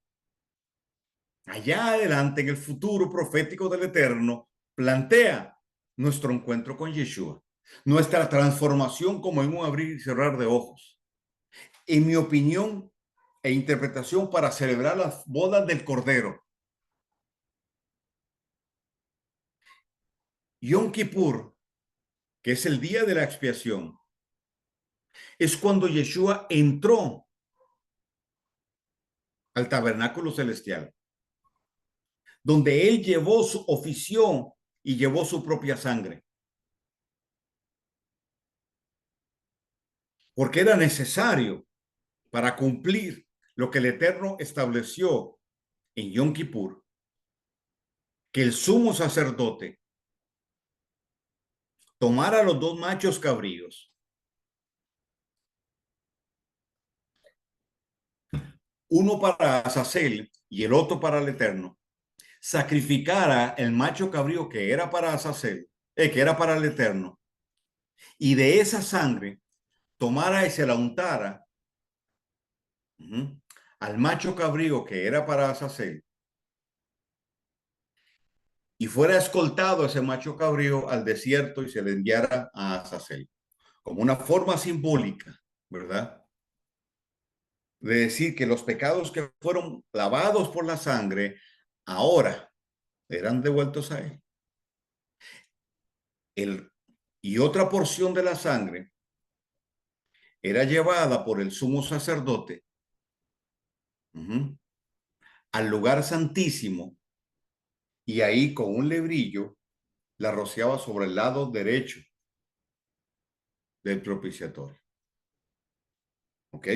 allá adelante en el futuro profético del Eterno, plantea nuestro encuentro con Yeshua, nuestra transformación como en un abrir y cerrar de ojos. En mi opinión e interpretación, para celebrar las bodas del Cordero. Yom Kippur, que es el día de la expiación, es cuando Yeshua entró al tabernáculo celestial, donde él llevó su ofición y llevó su propia sangre. Porque era necesario para cumplir lo que el Eterno estableció en Yom Kippur, que el sumo sacerdote tomara los dos machos cabríos, uno para Azazel y el otro para el Eterno, sacrificara el macho cabrío que era para Azazel, que era para el Eterno, y de esa sangre tomara y se la untara al macho cabrío que era para Azazel, y fuera escoltado ese macho cabrío al desierto y se le enviara a Azazel, como una forma simbólica, ¿verdad? De decir que los pecados que fueron lavados por la sangre, ahora eran devueltos a él. Y otra porción de la sangre era llevada por el sumo sacerdote al lugar santísimo y ahí con un lebrillo la rociaba sobre el lado derecho del propiciatorio. ¿Ok?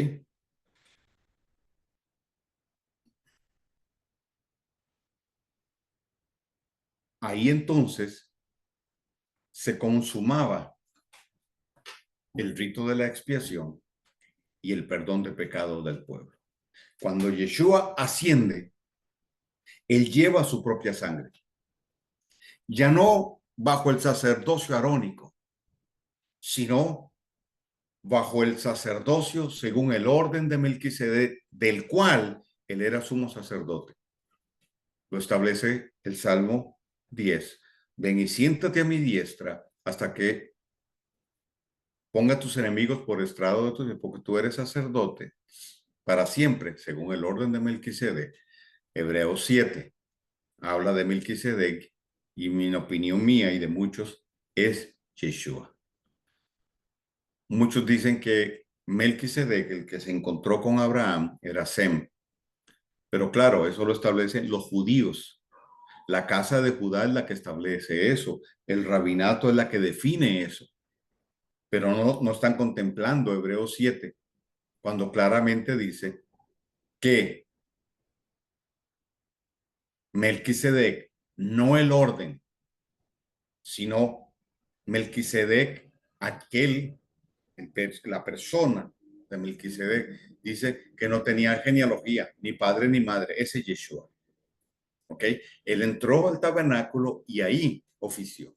Ahí entonces se consumaba el rito de la expiación y el perdón de pecados del pueblo. Cuando Yeshua asciende, él lleva su propia sangre. Ya no bajo el sacerdocio arónico, sino bajo el sacerdocio según el orden de Melquisedec, del cual él era sumo sacerdote. Lo establece el Salmo 10. Ven y siéntate a mi diestra hasta que ponga a tus enemigos por estrado de tus pies, porque tú eres sacerdote para siempre, según el orden de Melquisedec. Hebreos 7 habla de Melquisedec y mi opinión mía y de muchos es Yeshua. Muchos dicen que Melquisedec, el que se encontró con Abraham, era Sem. Pero claro, eso lo establecen los judíos. La casa de Judá es la que establece eso. El rabinato es la que define eso. Pero no están contemplando Hebreos 7, cuando claramente dice que Melquisedec, no el orden, sino Melquisedec, la persona de Melquisedec, dice que no tenía genealogía, ni padre ni madre, ese Yeshua. ¿Ok? Él entró al tabernáculo y ahí ofició.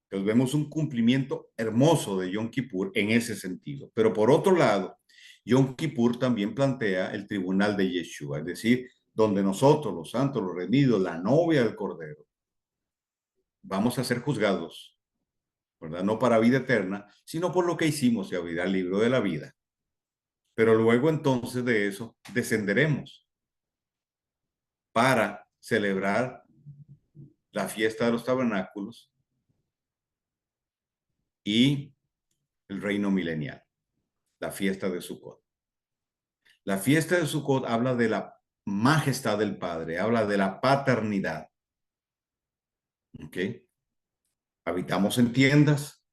Entonces vemos un cumplimiento hermoso de Yom Kippur en ese sentido. Pero por otro lado, Yom Kippur también plantea el tribunal de Yeshua, es decir, donde nosotros, los santos, los redimidos, la novia del Cordero, vamos a ser juzgados, ¿verdad? No para vida eterna, sino por lo que hicimos y abrirá el libro de la vida. Pero luego entonces de eso descenderemos para celebrar la fiesta de los tabernáculos y el reino milenial, la fiesta de Sukkot. La fiesta de Sukkot habla de la majestad del Padre, habla de la paternidad. ¿Ok? Habitamos en tiendas,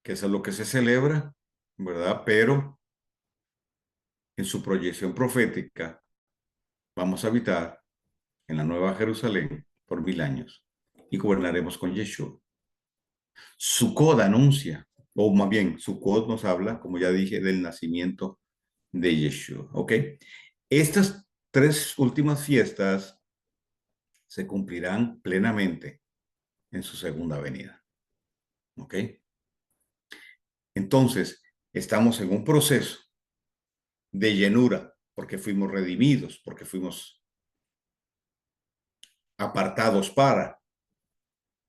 que eso es lo que se celebra, ¿verdad? Pero en su proyección profética vamos a habitar en la Nueva Jerusalén por 1000 años y gobernaremos con Yeshua. Sukkot anuncia, o más bien, Sukkot nos habla, como ya dije, del nacimiento de Yeshua. ¿Ok? Estas tres últimas fiestas se cumplirán plenamente en su segunda venida. ¿Ok? Entonces, estamos en un proceso de llenura, porque fuimos redimidos, porque fuimos apartados para,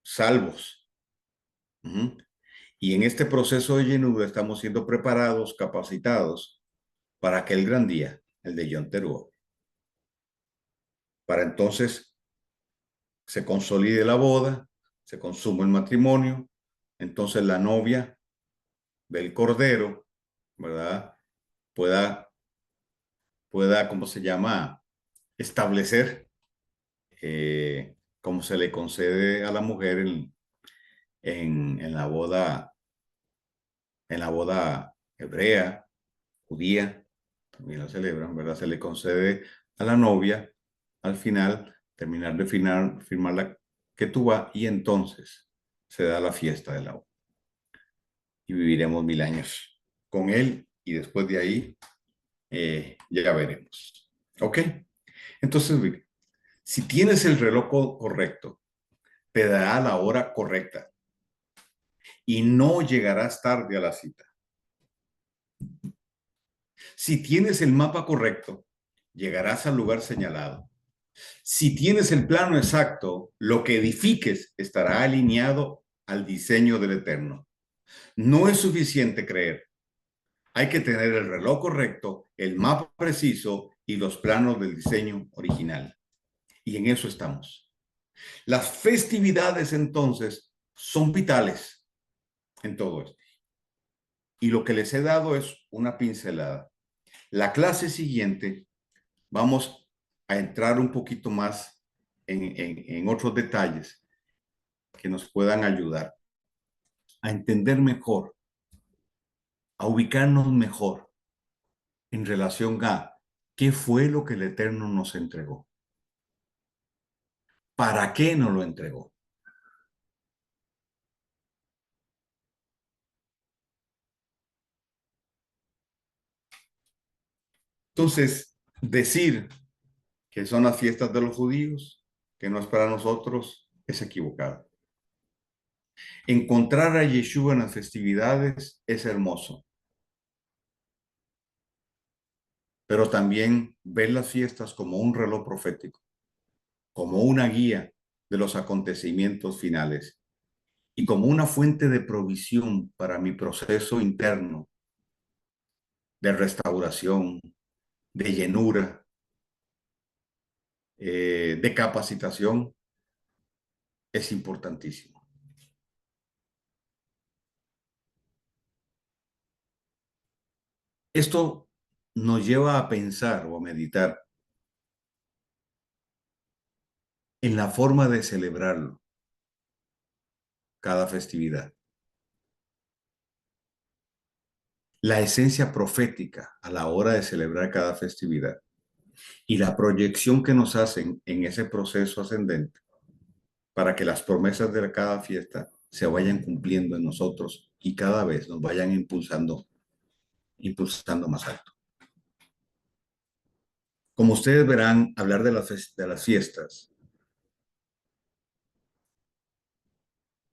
salvos. Y en este proceso de llenura estamos siendo preparados, capacitados para aquel gran día, el de Yom Teruah. Para entonces se consolide la boda, se consuma el matrimonio, entonces la novia del cordero, ¿verdad? Pueda, ¿cómo se llama? Establecer, como se le concede a la mujer en la boda hebrea, judía, también la celebran, ¿verdad? Se le concede a la novia al final terminar de firmar la ketubá y entonces se da la fiesta de la boda. Y viviremos 1000 años con él y después de ahí ya veremos. ¿Ok? Entonces, si tienes el reloj correcto, te dará la hora correcta y no llegarás tarde a la cita. Si tienes el mapa correcto, llegarás al lugar señalado. Si tienes el plano exacto, lo que edifiques estará alineado al diseño del Eterno. No es suficiente creer. Hay que tener el reloj correcto, el mapa preciso y los planos del diseño original. Y en eso estamos. Las festividades entonces son vitales en todo esto. Y lo que les he dado es una pincelada. La clase siguiente vamos a entrar un poquito más en otros detalles que nos puedan ayudar a entender mejor, a ubicarnos mejor en relación a qué fue lo que el Eterno nos entregó, para qué nos lo entregó. Entonces, decir que son las fiestas de los judíos, que no es para nosotros, es equivocado. Encontrar a Yeshua en las festividades es hermoso, pero también ver las fiestas como un reloj profético, como una guía de los acontecimientos finales y como una fuente de provisión para mi proceso interno de restauración, de llenura, de capacitación, es importantísimo. Esto nos lleva a pensar o a meditar en la forma de celebrarlo, cada festividad. La esencia profética a la hora de celebrar cada festividad y la proyección que nos hacen en ese proceso ascendente para que las promesas de cada fiesta se vayan cumpliendo en nosotros y cada vez nos vayan impulsando más alto. Como ustedes verán, hablar de las fiestas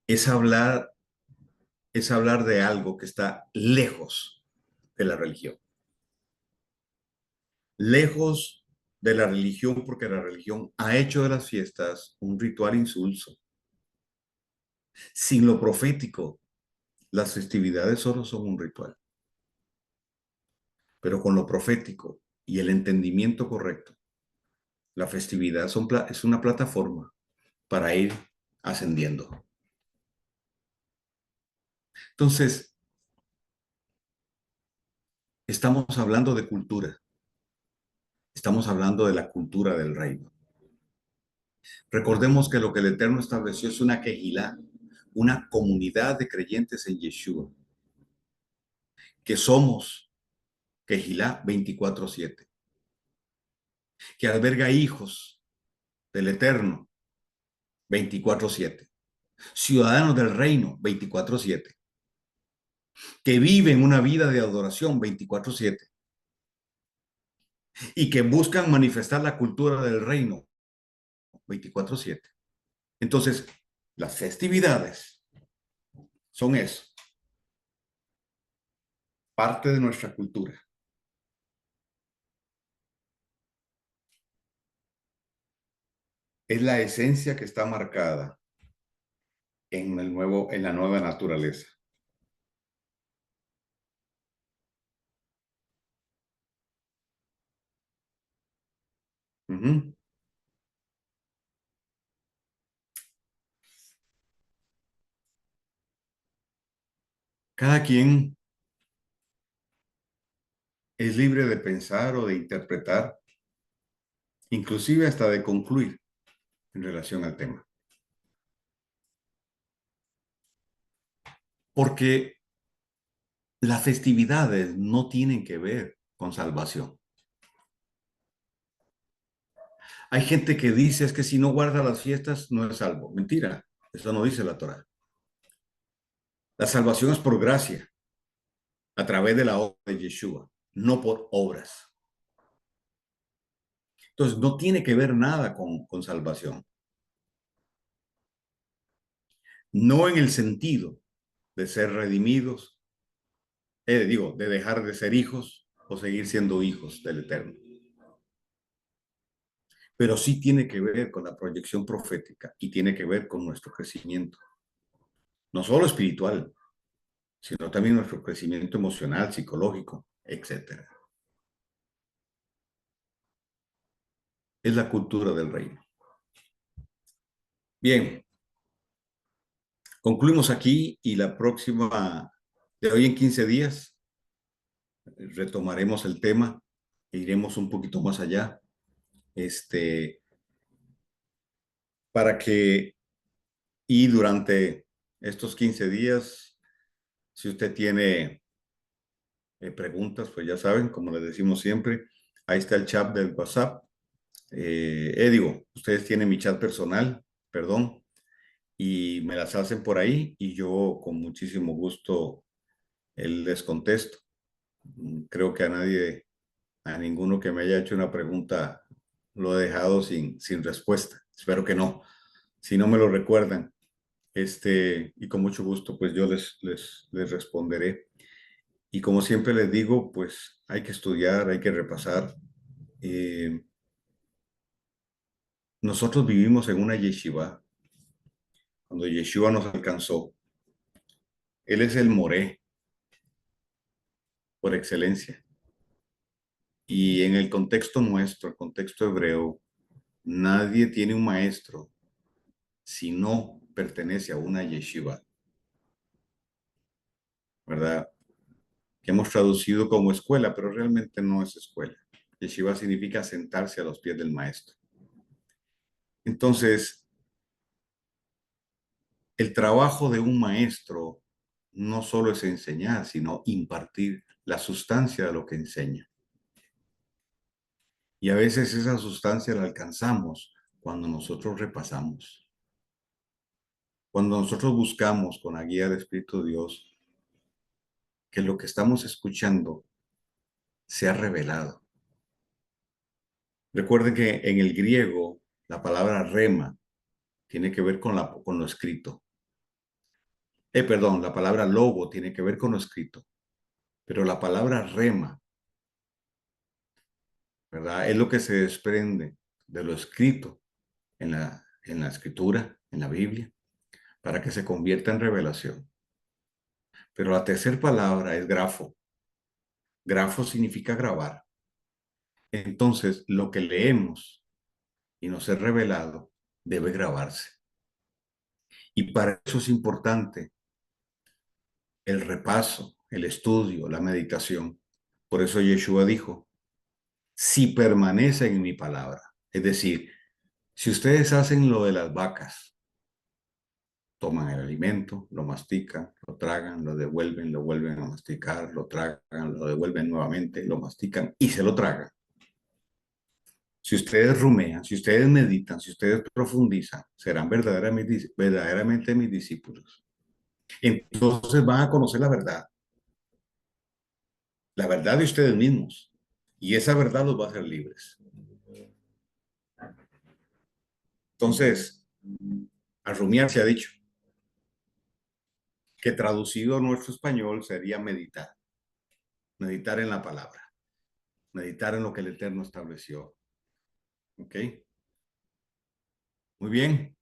es hablar de algo que está lejos de la religión. Lejos de la religión, porque la religión ha hecho de las fiestas un ritual insulso. Sin lo profético, las festividades solo son un ritual. Pero con lo profético y el entendimiento correcto, la festividad es una plataforma para ir ascendiendo. Entonces, estamos hablando de cultura. Estamos hablando de la cultura del reino. Recordemos que lo que el Eterno estableció es una quejilá, una comunidad de creyentes en Yeshua, que somos quejilá 24/7, que alberga hijos del Eterno 24/7, ciudadanos del reino 24/7, que viven una vida de adoración 24/7 y que buscan manifestar la cultura del reino 24/7. Entonces, las festividades son eso, parte de nuestra cultura. Es la esencia que está marcada en la nueva naturaleza. Uh-huh. Cada quien es libre de pensar o de interpretar, inclusive hasta de concluir en relación al tema. Porque las festividades no tienen que ver con salvación. Hay gente que dice es que si no guarda las fiestas no es salvo. Mentira, eso no dice la Torá. La salvación es por gracia, a través de la obra de Yeshua, no por obras. Entonces no tiene que ver nada con salvación. No en el sentido de ser redimidos, de dejar de ser hijos o seguir siendo hijos del Eterno. Pero sí tiene que ver con la proyección profética y tiene que ver con nuestro crecimiento, no solo espiritual, sino también nuestro crecimiento emocional, psicológico, etcétera. es la cultura del reino. Bien, concluimos aquí y la próxima, de hoy en 15 días, retomaremos el tema e iremos un poquito más allá. Para que, y durante estos 15 días, si usted tiene preguntas, pues ya saben, como les decimos siempre, ahí está el chat del WhatsApp. Digo, ustedes tienen mi chat personal, perdón, y me las hacen por ahí y yo con muchísimo gusto les contesto. Creo que a ninguno que me haya hecho una pregunta lo he dejado sin respuesta. Espero que no. Si no me lo recuerdan, y con mucho gusto, pues yo les responderé. Y como siempre les digo, pues hay que estudiar, hay que repasar. Eh, Nosotros vivimos en una yeshiva. Cuando Yeshua nos alcanzó, él es el moré por excelencia. Y en el contexto nuestro, el contexto hebreo, nadie tiene un maestro si no pertenece a una yeshiva, ¿verdad? Que hemos traducido como escuela, pero realmente no es escuela. Yeshiva significa sentarse a los pies del maestro. Entonces, el trabajo de un maestro no solo es enseñar, sino impartir la sustancia de lo que enseña. Y a veces esa sustancia la alcanzamos cuando nosotros repasamos, cuando nosotros buscamos con la guía del Espíritu de Dios que lo que estamos escuchando sea revelado. Recuerden que en el griego la palabra rema tiene que ver con lo escrito. Perdón, la palabra logo tiene que ver con lo escrito, pero la palabra rema, ¿verdad? Es lo que se desprende de lo escrito en la escritura, en la Biblia, para que se convierta en revelación. Pero la tercera palabra es grafo. Grafo significa grabar. Entonces, lo que leemos y nos es revelado debe grabarse. Y para eso es importante el repaso, el estudio, la meditación. Por eso Yeshua dijo, si permanecen en mi palabra. Es decir, si ustedes hacen lo de las vacas, toman el alimento, lo mastican, lo tragan, lo devuelven, lo vuelven a masticar, lo tragan, lo devuelven nuevamente, lo mastican y se lo tragan. Si ustedes rumean, si ustedes meditan, si ustedes profundizan, serán verdaderamente mis discípulos. Entonces van a conocer la verdad de ustedes mismos. Y esa verdad los va a hacer libres. Entonces, a rumiar se ha dicho que traducido a nuestro español sería meditar. Meditar en la palabra. Meditar en lo que el Eterno estableció. ¿Ok? Muy bien.